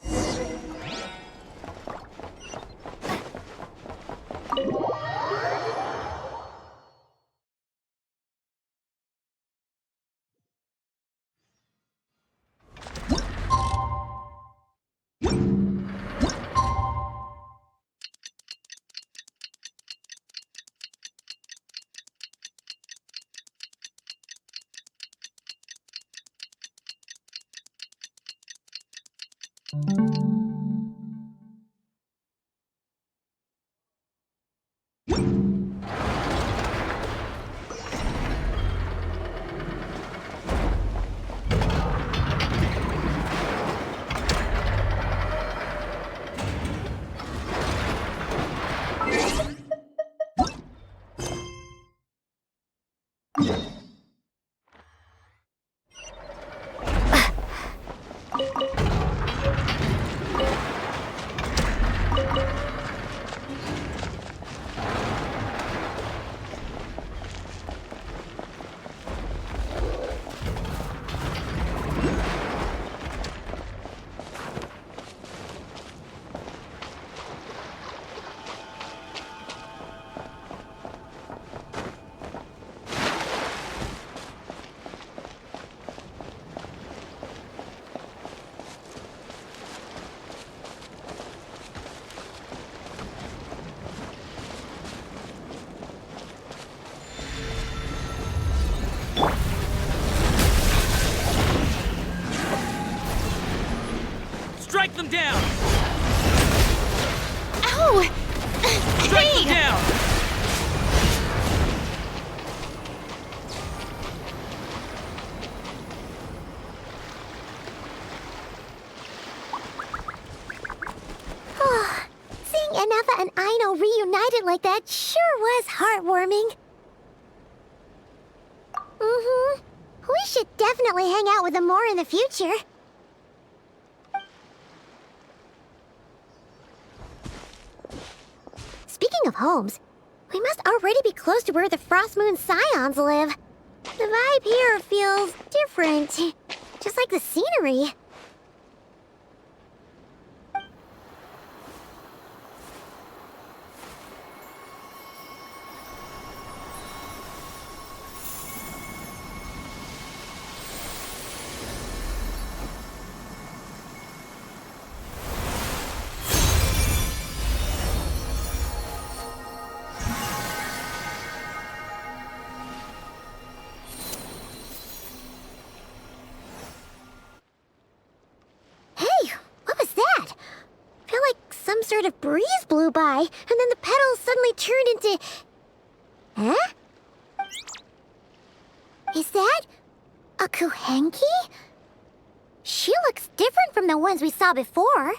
Strike them down! Ow! Strike them down! Seeing Ineffa and Aino reunited like that sure was heartwarming. We should definitely hang out with them more in the future. Speaking of homes, we must already be close to where the Frostmoon Scions live. The vibe here feels different, just like the scenery. Sort of breeze blew by, and then the petals suddenly turned into... Huh? Is that a kuuvahki? She looks different from the ones we saw before.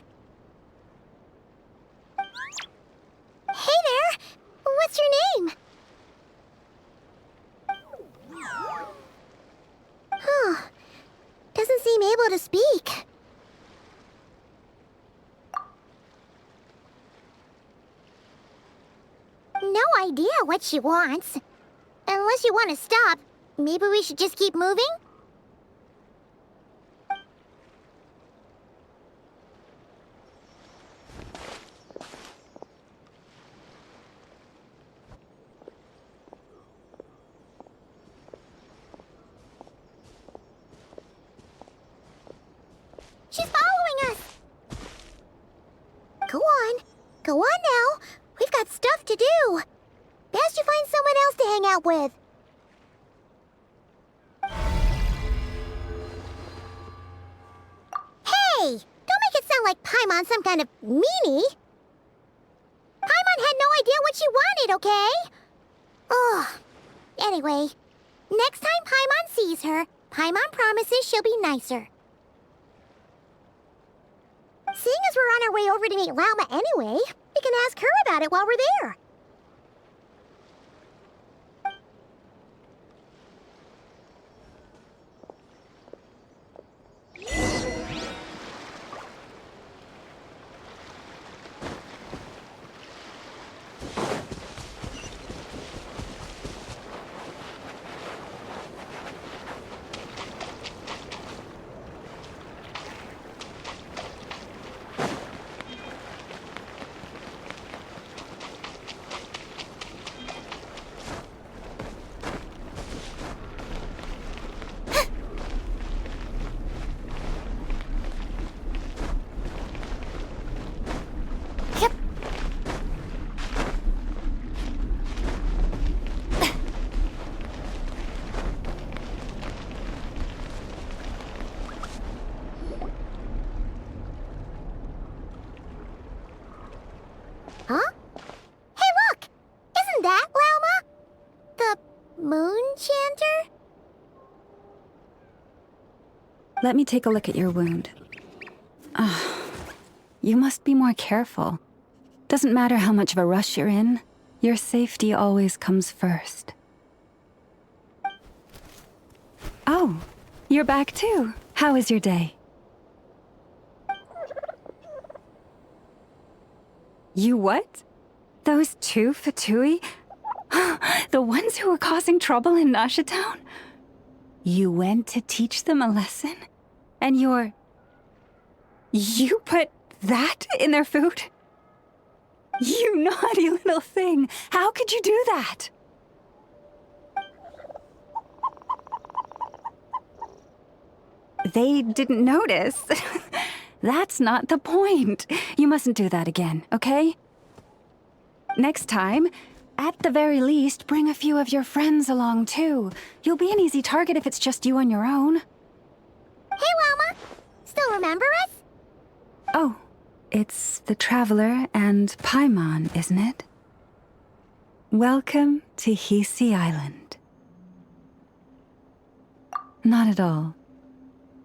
Hey there! What's your name? Huh. Doesn't seem able to speak. No idea what she wants. Unless you want to stop, maybe we should just keep moving? She's following us! Go on. Go on now. We've got stuff to do. Best you find someone else to hang out with. Hey! Don't make it sound like Paimon's some kind of meanie. Paimon had no idea what she wanted, okay? Ugh. Anyway, next time Paimon sees her, Paimon promises she'll be nicer. Seeing as we're on our way over to meet Lauma anyway, we can ask her about it while we're there. Huh? Hey, look! Isn't that Lauma? The moon chanter? Let me take a look at your wound. You must be more careful. Doesn't matter how much of a rush you're in, your safety always comes first. Oh, you're back too. How was your day? You what? Those two Fatui? The ones who were causing trouble in Nasha Town? You went to teach them a lesson? And you put that in their food? You naughty little thing! How could you do that? They didn't notice. That's not the point. You mustn't do that again, okay? Next time, at the very least, bring a few of your friends along too. You'll be an easy target if it's just you on your own. Hey, Lauma! Still remember us? Oh, it's the Traveler and Paimon, isn't it? Welcome to Hisi Island. Not at all.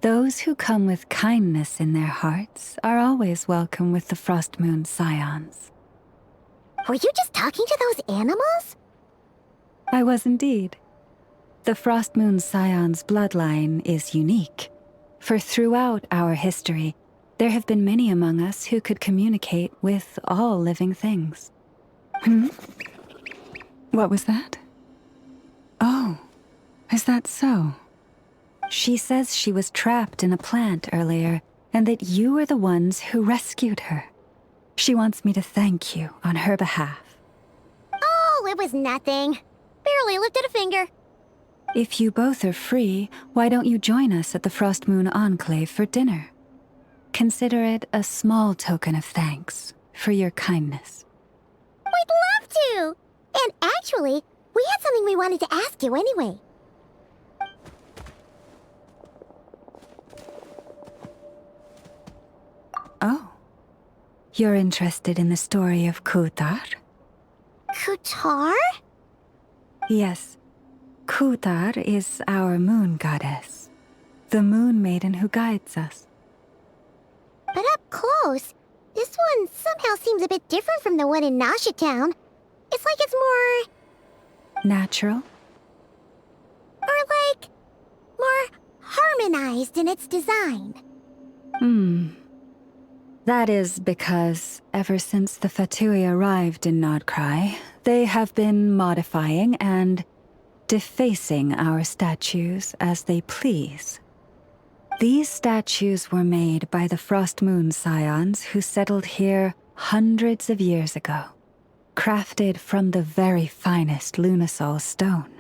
Those who come with kindness in their hearts are always welcome with the Frostmoon Scions. Were you just talking to those animals? I was indeed. The Frostmoon Scions bloodline is unique, for throughout our history, there have been many among us who could communicate with all living things. What was that? Oh, is that so? She says she was trapped in a plant earlier, and that you are the ones who rescued her. She wants me to thank you on her behalf. Oh, it was nothing. Barely lifted a finger. If you both are free, why don't you join us at the Frostmoon Enclave for dinner? Consider it a small token of thanks for your kindness. We'd love to! And actually, we had something we wanted to ask you anyway. Oh. You're interested in the story of Kuutar? Kuutar? Yes. Kuutar is our moon goddess, the moon maiden who guides us. But up close, this one somehow seems a bit different from the one in Nasha Town. It's like it's more... Natural? Or like... more harmonized in its design. That is because ever since the Fatui arrived in Nod-Krai, they have been modifying and defacing our statues as they please. These statues were made by the Frostmoon Scions who settled here hundreds of years ago, crafted from the very finest Lunasol stone.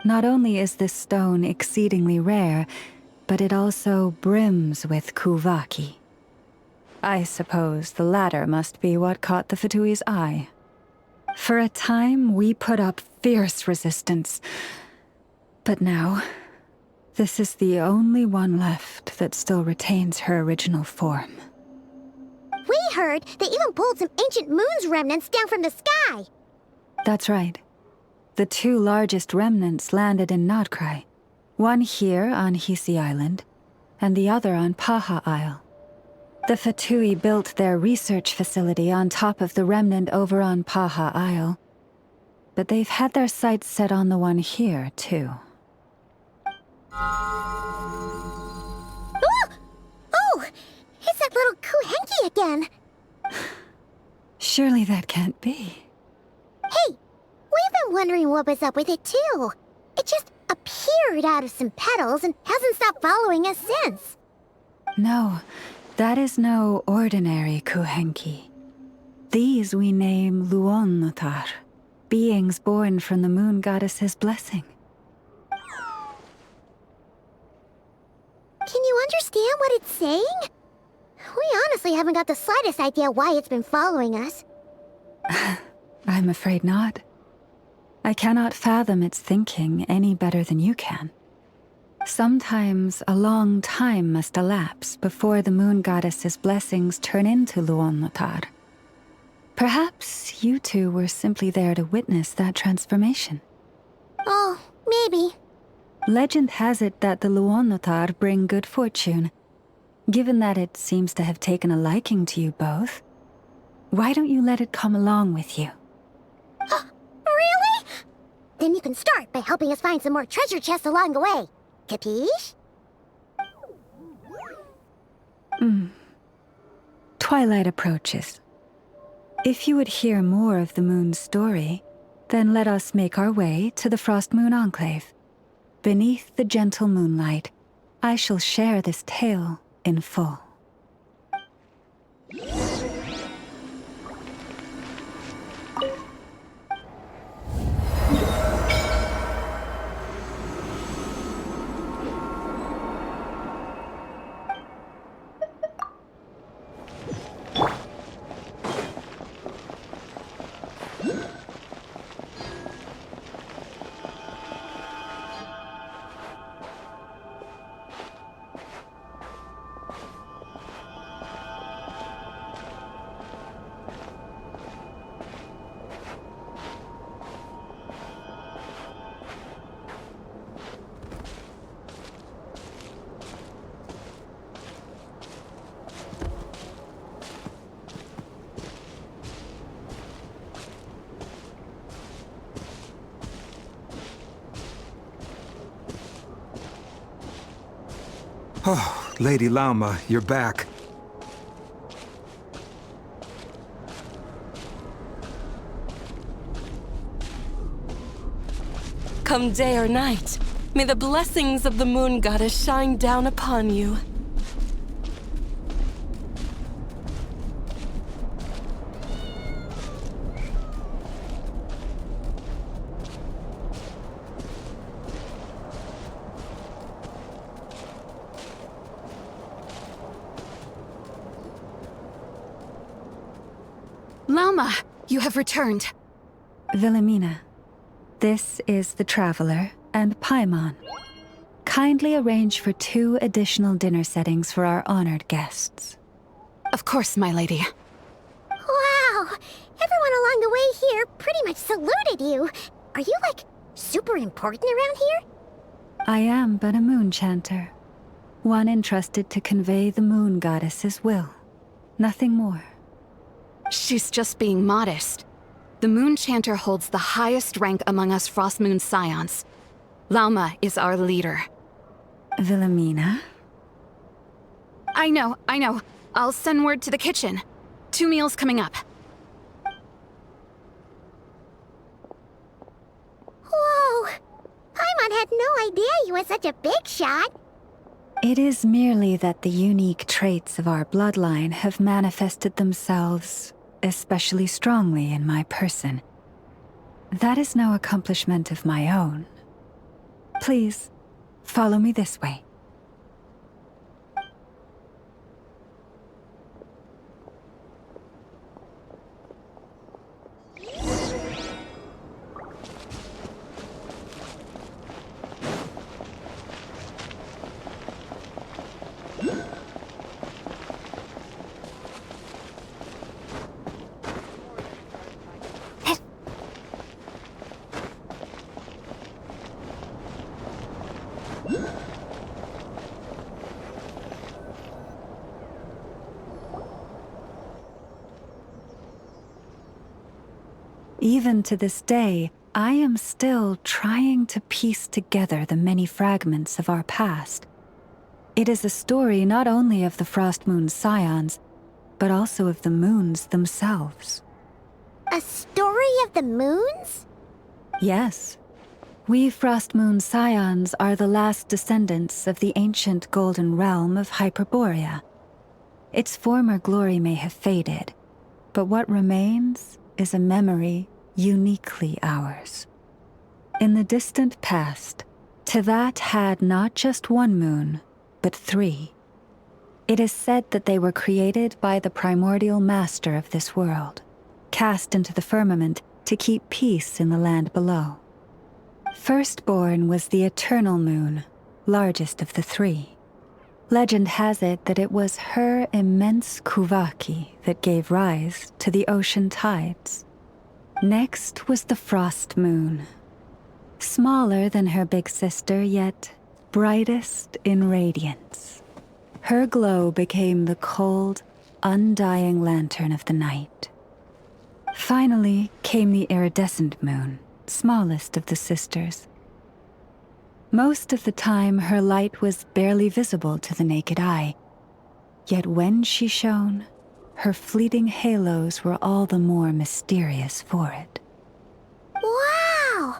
Not only is this stone exceedingly rare, but it also brims with kuuvahki. I suppose the latter must be what caught the Fatui's eye. For a time, we put up fierce resistance. But now, this is the only one left that still retains her original form. We heard they even pulled some ancient moon's remnants down from the sky. That's right. The two largest remnants landed in Nod-Krai. One here on Hisi Island, and the other on Paha Isle. The Fatui built their research facility on top of the remnant over on Paha Isle. But they've had their sights set on the one here, too. Oh! It's that little kuuvahki again! Surely that can't be. Hey! We've been wondering what was up with it, too. It just appeared out of some petals and hasn't stopped following us since. No, that is no ordinary kuuvahki. These we name Luonnotar, beings born from the Moon Goddess's blessing. Can you understand what it's saying? We honestly haven't got the slightest idea why it's been following us. I'm afraid not. I cannot fathom its thinking any better than you can. Sometimes a long time must elapse before the Moon Goddess's blessings turn into Luonnotar. Perhaps you two were simply there to witness that transformation. Oh, maybe. Legend has it that the Luonnotar bring good fortune. Given that it seems to have taken a liking to you both, why don't you let it come along with you? Really? Then you can start by helping us find some more treasure chests along the way. Capiche? Twilight approaches. If you would hear more of the moon's story, then let us make our way to the Frostmoon Enclave. Beneath the gentle moonlight, I shall share this tale in full. Oh, Lady Lauma, you're back. Come day or night, may the blessings of the Moon Goddess shine down upon you. Lauma, you have returned. Wilhelmina, this is the Traveler and Paimon. Kindly arrange for 2 additional dinner settings for our honored guests. Of course, my lady. Wow! Everyone along the way here pretty much saluted you. Are you, like, super important around here? I am but a moon chanter, one entrusted to convey the moon goddess's will. Nothing more. She's just being modest. The Moon Chanter holds the highest rank among us Frostmoon Scions. Lauma is our leader. Wilhelmina? I know. I'll send word to the kitchen. 2 meals coming up. Whoa! Paimon had no idea you were such a big shot. It is merely that the unique traits of our bloodline have manifested themselves especially strongly in my person. That is no accomplishment of my own. Please, follow me this way. Even to this day, I am still trying to piece together the many fragments of our past. It is a story not only of the Frostmoon Scions, but also of the moons themselves. A story of the moons? Yes. We Frostmoon Scions are the last descendants of the ancient golden realm of Hyperborea. Its former glory may have faded, but what remains is a memory uniquely ours. In the distant past, Teyvat had not just one moon, but 3. It is said that they were created by the primordial master of this world, cast into the firmament to keep peace in the land below. Firstborn was the eternal moon, largest of the 3. Legend has it that it was her immense kuuvahki that gave rise to the ocean tides. Next was the frost moon. Smaller than her big sister, yet brightest in radiance. Her glow became the cold, undying lantern of the night. Finally came the iridescent moon, smallest of the sisters. Most of the time, her light was barely visible to the naked eye. Yet when she shone, her fleeting halos were all the more mysterious for it. Wow!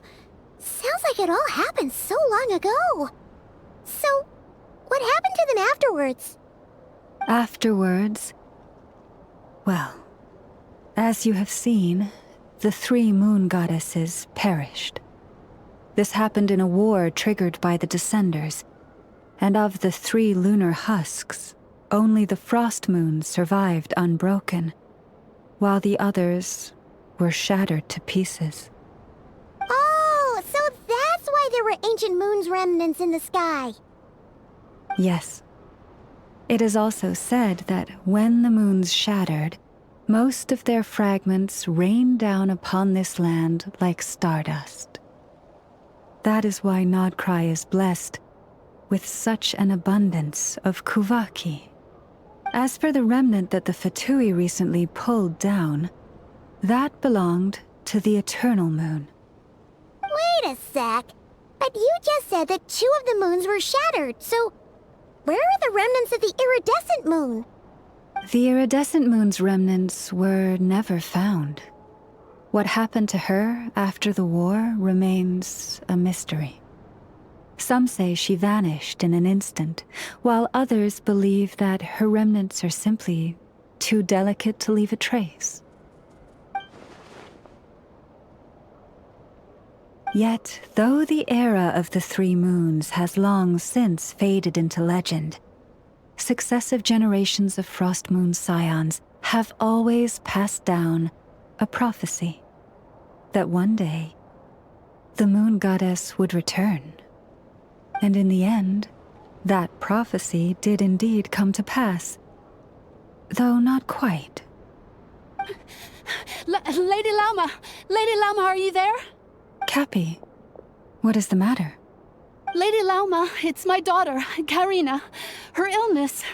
Sounds like it all happened so long ago. So, what happened to them afterwards? Afterwards, well, as you have seen, the 3 moon goddesses perished. This happened in a war triggered by the Descenders, and of the 3 lunar husks, only the frost moons survived unbroken, while the others were shattered to pieces. Oh, so that's why there were ancient moon's remnants in the sky. Yes. It is also said that when the moons shattered, most of their fragments rained down upon this land like stardust. That is why Nod-Krai is blessed with such an abundance of kuuvahki. As for the remnant that the Fatui recently pulled down, that belonged to the eternal moon. Wait a sec. But you just said that 2 of the moons were shattered, so where are the remnants of the iridescent moon? The iridescent moon's remnants were never found. What happened to her after the war remains a mystery. Some say she vanished in an instant, while others believe that her remnants are simply too delicate to leave a trace. Yet, though the era of the 3 moons has long since faded into legend, successive generations of Frostmoon Scions have always passed down a prophecy that one day the moon goddess would return. And in the end, that prophecy did indeed come to pass, though not quite. Lady Lauma! Lady Lauma, are you there? Cappy, What is the matter? Lady Lauma, it's my daughter, Karina. Her illness.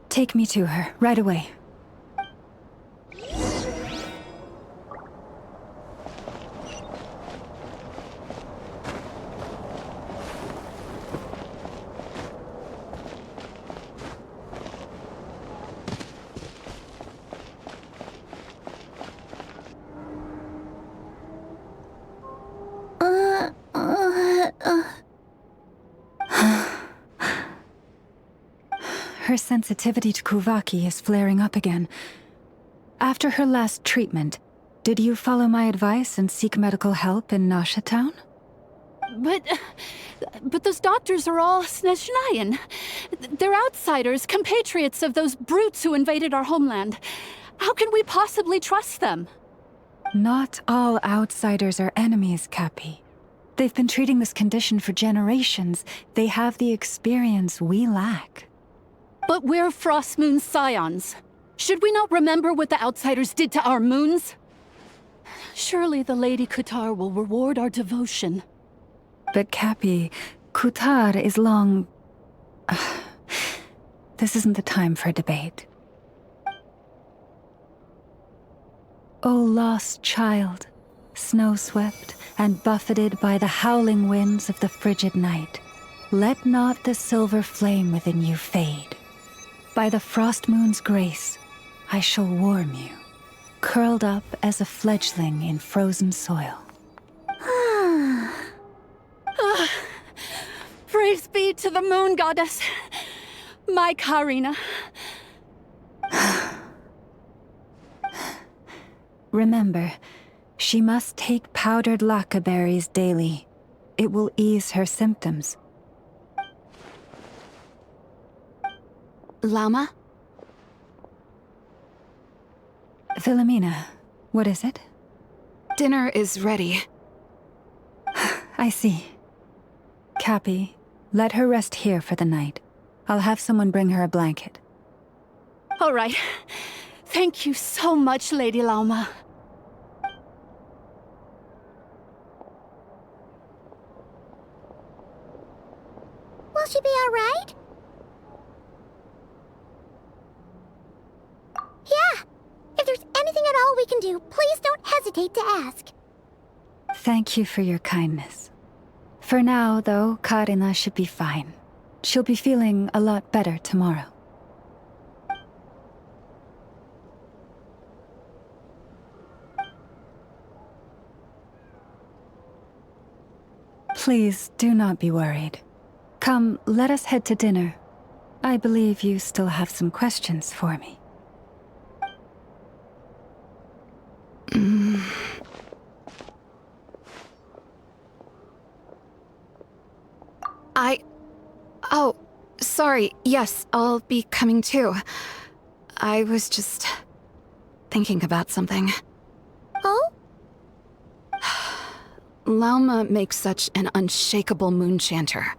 Take me to her, right away. Her sensitivity to kuuvahki is flaring up again. After her last treatment, did you follow my advice and seek medical help in Nasha Town? But those doctors are all Snezhnayan. They're outsiders, compatriots of those brutes who invaded our homeland. How can we possibly trust them? Not all outsiders are enemies, Cappy. They've been treating this condition for generations. They have the experience we lack. But we're Frostmoon Scions. Should we not remember what the outsiders did to our moons? Surely the Lady Kuutar will reward our devotion. But Cappy, Kuutar is long... This isn't the time for a debate. O lost child, snow-swept and buffeted by the howling winds of the frigid night, let not the silver flame within you fade. By the frost moon's grace, I shall warm you, curled up as a fledgling in frozen soil. Praise be to the Moon Goddess, my Karina. Remember, she must take powdered laka berries daily. It will ease her symptoms. Lauma? Philomena, what is it? Dinner is ready. I see. Cappy, let her rest here for the night. I'll have someone bring her a blanket. All right. Thank you so much, Lady Lauma. Will she be all right? Yeah! If there's anything at all we can do, please don't hesitate to ask. Thank you for your kindness. For now, though, Karina should be fine. She'll be feeling a lot better tomorrow. Please do not be worried. Come, let us head to dinner. I believe you still have some questions for me. Oh, sorry. Yes, I'll be coming too. I was just thinking about something. Oh? Lauma makes such an unshakable moon chanter.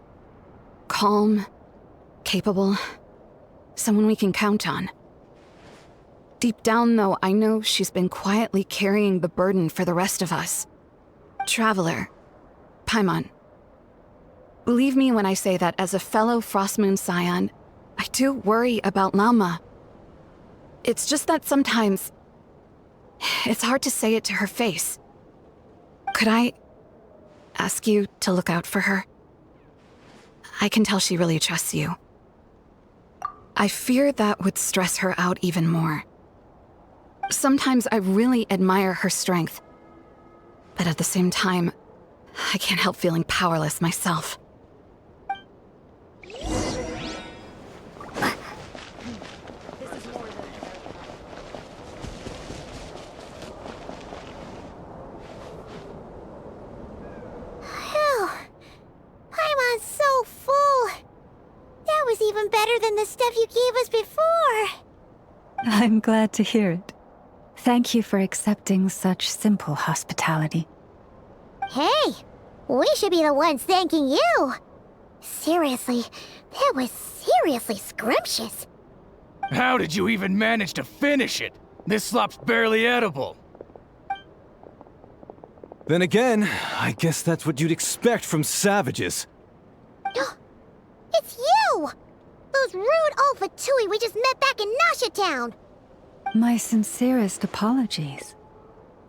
Calm, capable, someone we can count on. Deep down, though, I know she's been quietly carrying the burden for the rest of us. Traveler, Paimon. Believe me when I say that as a fellow Frostmoon Scion, I do worry about Lauma. It's just that sometimes it's hard to say it to her face. Could I ask you to look out for her? I can tell she really trusts you. I fear that would stress her out even more. Sometimes I really admire her strength, but at the same time, I can't help feeling powerless myself. Paimon's so full. That was even better than the stuff you gave us before. I'm glad to hear it. Thank you for accepting such simple hospitality. Hey, we should be the ones thanking you. Seriously, that was seriously scrumptious. How did you even manage to finish it? This slop's barely edible. Then again, I guess that's what you'd expect from savages. It's you! Those rude old Fatui we just met back in Nasha Town! My sincerest apologies.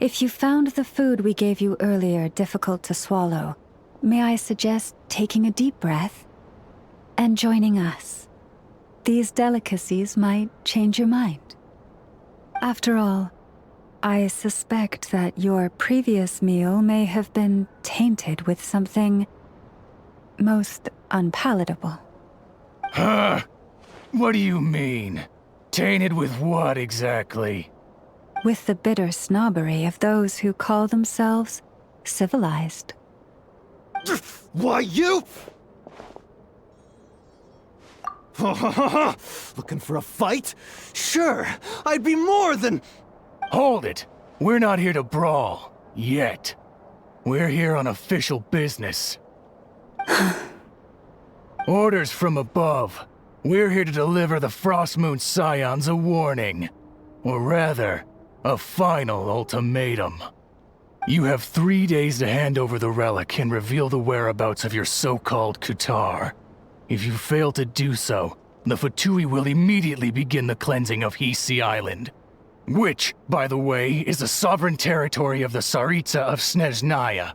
If you found the food we gave you earlier difficult to swallow, may I suggest taking a deep breath and joining us? These delicacies might change your mind. After all, I suspect that your previous meal may have been tainted with something most unpalatable. Huh? What do you mean? Tainted with what exactly? With the bitter snobbery of those who call themselves civilized. Why, you? Looking for a fight? Sure, I'd be more than... Hold it! We're not here to brawl. Yet. We're here on official business. Orders from above. We're here to deliver the Frostmoon Scions a warning. Or rather, a final ultimatum. You have 3 days to hand over the relic and reveal the whereabouts of your so-called Kuutar. If you fail to do so, the Fatui will immediately begin the cleansing of Hisi Island. Which, by the way, is the sovereign territory of the Tsaritsa of Snezhnaya.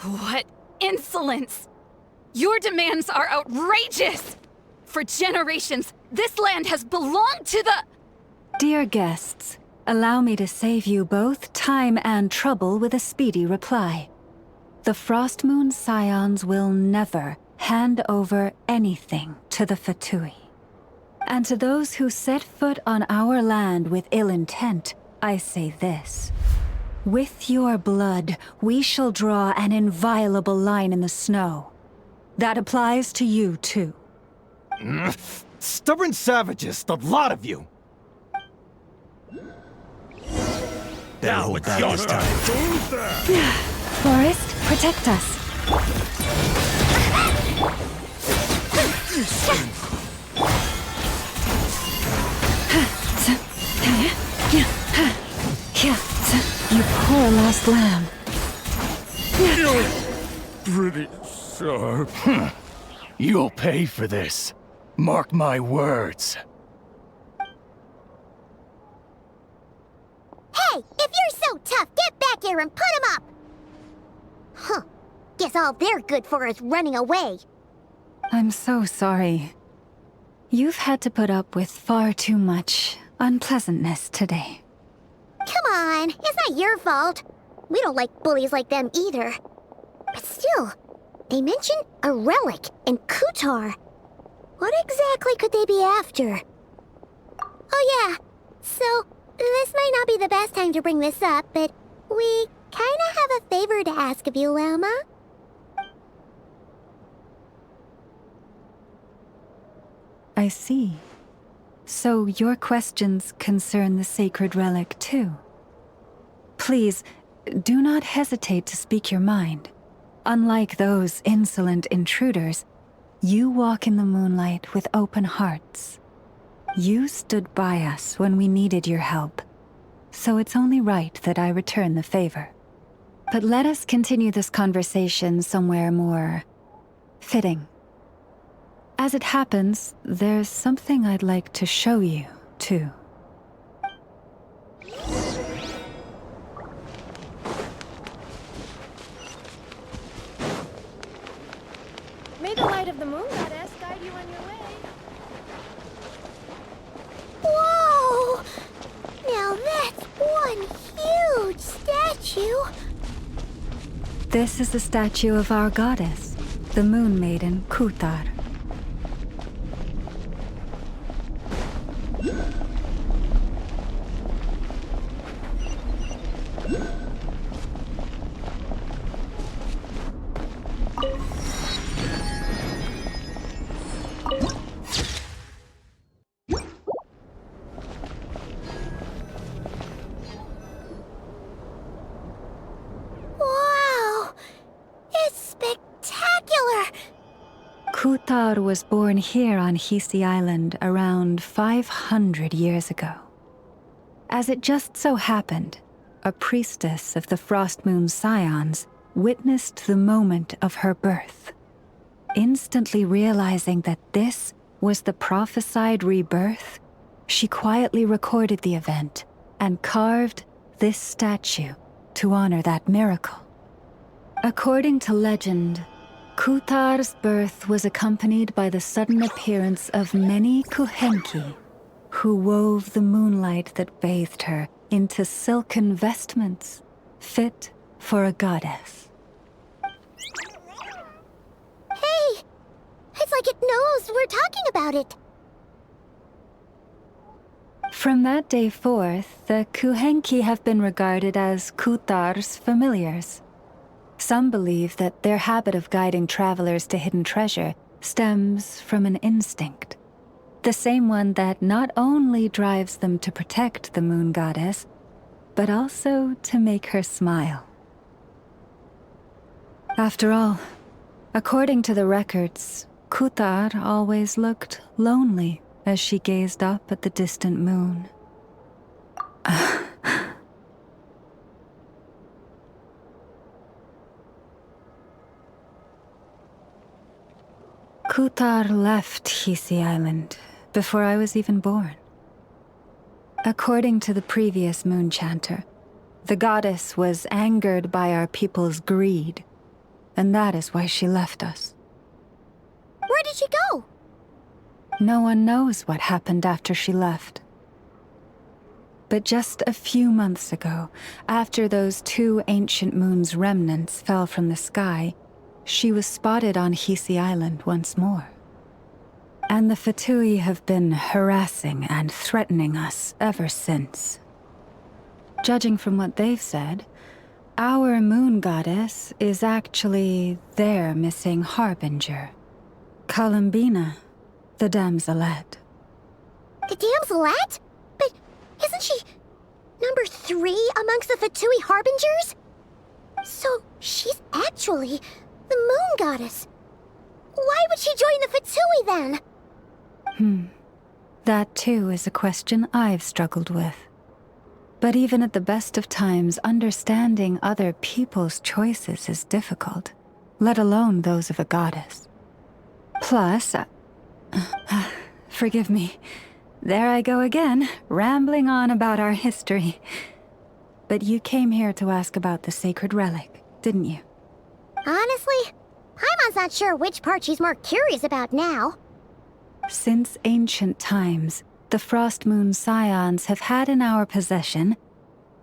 What insolence! Your demands are outrageous! For generations, this land has belonged to the... Dear guests, allow me to save you both time and trouble with a speedy reply. The Frostmoon Scions will never hand over anything to the Fatui. And to those who set foot on our land with ill intent, I say this. With your blood, we shall draw an inviolable line in the snow. That applies to you, too. Stubborn savages, the lot of you! Now it's your time. Forest, protect us. You poor lost lamb. Pretty sharp. You'll pay for this. Mark my words. Hey, if you're so tough, get back here and put him up! Huh. Guess all they're good for is running away. I'm so sorry. You've had to put up with far too much unpleasantness today. Come on, it's not your fault. We don't like bullies like them either. But still, they mentioned a relic and Kuutar. What exactly could they be after? Oh yeah, so this might not be the best time to bring this up, but we kinda have a favor to ask of you, Lama. I see. So your questions concern the sacred relic too. Please, do not hesitate to speak your mind. Unlike those insolent intruders, you walk in the moonlight with open hearts. You stood by us when we needed your help, so it's only right that I return the favor. But let us continue this conversation somewhere more fitting. As it happens, there's something I'd like to show you, too. May the light of the Moon Goddess guide you on your way. Whoa! Now that's one huge statue! This is the statue of our goddess, the Moon Maiden Kuutar. Wow! It's spectacular! Kuutar was born here on Hisi Island around 500 years ago. As it just so happened, a priestess of the Frostmoon Scions, witnessed the moment of her birth. Instantly realizing that this was the prophesied rebirth, she quietly recorded the event and carved this statue to honor that miracle. According to legend, Kuutar's birth was accompanied by the sudden appearance of many kuuvahki, who wove the moonlight that bathed her into silken vestments fit for a goddess. Hey! It's like it knows we're talking about it. From that day forth, the kuuvahki have been regarded as Kuutar's familiars. Some believe that their habit of guiding travelers to hidden treasure stems from an instinct. The same one that not only drives them to protect the Moon Goddess, but also to make her smile. After all, according to the records, Kuutar always looked lonely as she gazed up at the distant moon. Kuutar left Hisi Island before I was even born. According to the previous moon chanter, the goddess was angered by our people's greed, and that is why she left us. Where did she go? No one knows what happened after she left. But just a few months ago, after those 2 ancient moon's remnants fell from the sky, she was spotted on Hisi Island once more. And the Fatui have been harassing and threatening us ever since. Judging from what they've said, our moon goddess is actually their missing harbinger, Columbina, the damselette. The damselette? But isn't she number 3 amongst the Fatui harbingers? So she's actually the moon goddess. Why would she join the Fatui then? That too is a question I've struggled with. But even at the best of times, understanding other people's choices is difficult, let alone those of a goddess. Plus, forgive me, there I go again, rambling on about our history. But you came here to ask about the sacred relic, didn't you? Honestly, Paimon's not sure which part she's more curious about now. Since ancient times, the Frostmoon Scions have had in our possession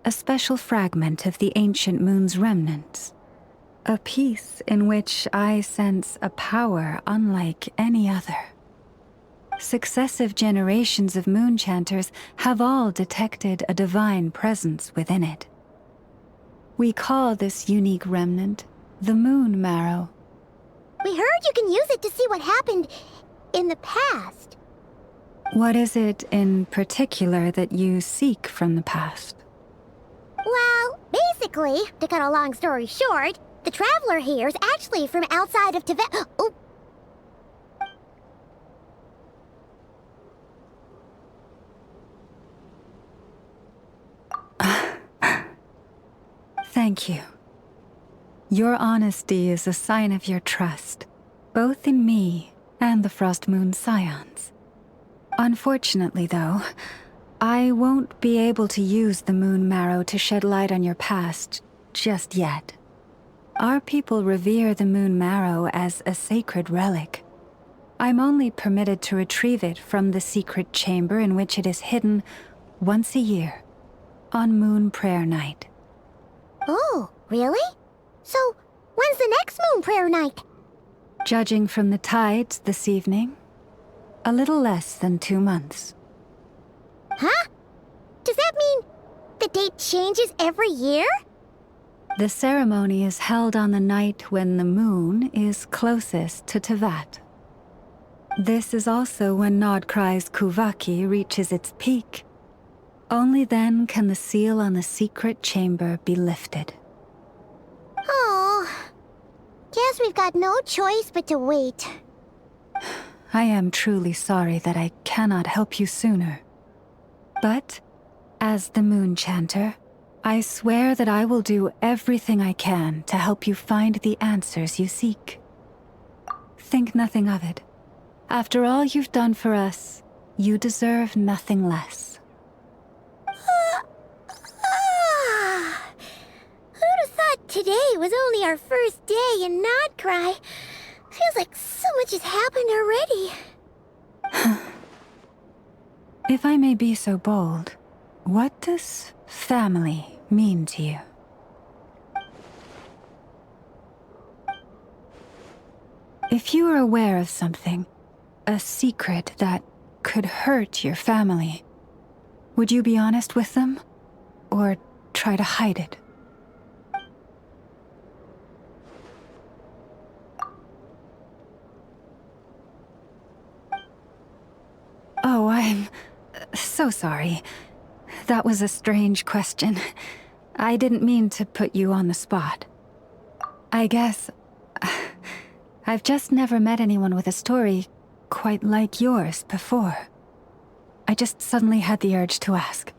a special fragment of the ancient moon's remnants. A piece in which I sense a power unlike any other. Successive generations of moon chanters have all detected a divine presence within it. We call this unique remnant the Moon Marrow. We heard you can use it to see what happened in the past. What is it in particular that you seek from the past? Well, basically, to cut a long story short, the traveler here is actually from outside of Teyvat. Oh. Thank you. Your honesty is a sign of your trust, both in me and the Frostmoon Scions. Unfortunately, though, I won't be able to use the Moon Marrow to shed light on your past just yet. Our people revere the Moon Marrow as a sacred relic. I'm only permitted to retrieve it from the secret chamber in which it is hidden once a year, on Moon Prayer Night. Oh, really? So, when's the next Moon Prayer Night? Judging from the tides this evening, a little less than 2 months. Huh? Does that mean the date changes every year? The ceremony is held on the night when the moon is closest to Teyvat. This is also when Nod-Krai's kuuvahki reaches its peak. Only then can the seal on the secret chamber be lifted. Oh, guess we've got no choice but to wait. I am truly sorry that I cannot help you sooner. But, as the Moon Chanter, I swear that I will do everything I can to help you find the answers you seek. Think nothing of it. After all you've done for us, you deserve nothing less. Who'd have thought today was only our first day in Nod-Krai? Feels like so much has happened already. If I may be so bold, what does family mean to you? If you are aware of something, a secret that could hurt your family, would you be honest with them? Or try to hide it? Oh, I'm so sorry. That was a strange question. I didn't mean to put you on the spot. I guess I've just never met anyone with a story quite like yours before. I just suddenly had the urge to ask.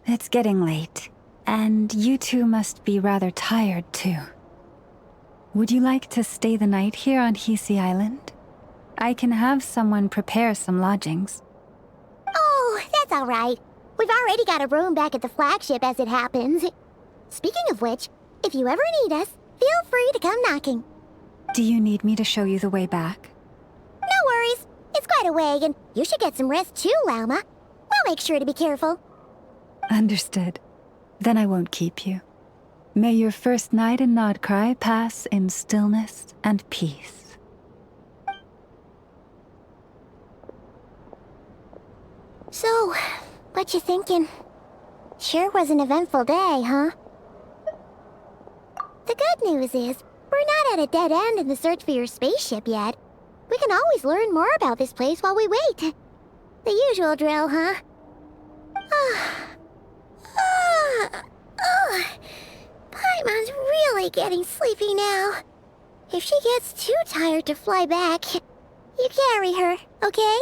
It's getting late, and you two must be rather tired too. Would you like to stay the night here on Hisi Island? I can have someone prepare some lodgings. Oh, that's all right. We've already got a room back at the flagship as it happens. Speaking of which, if you ever need us, feel free to come knocking. Do you need me to show you the way back? No worries. It's quite a way, and you should get some rest too, Lauma. We'll make sure to be careful. Understood. Then I won't keep you. May your first night in Nod-Krai pass in stillness and peace. So, what you thinking? Sure was an eventful day, huh? The good news is, we're not at a dead end in the search for your spaceship yet. We can always learn more about this place while we wait. The usual drill, huh? Paimon's really getting sleepy now. If she gets too tired to fly back, you carry her, okay?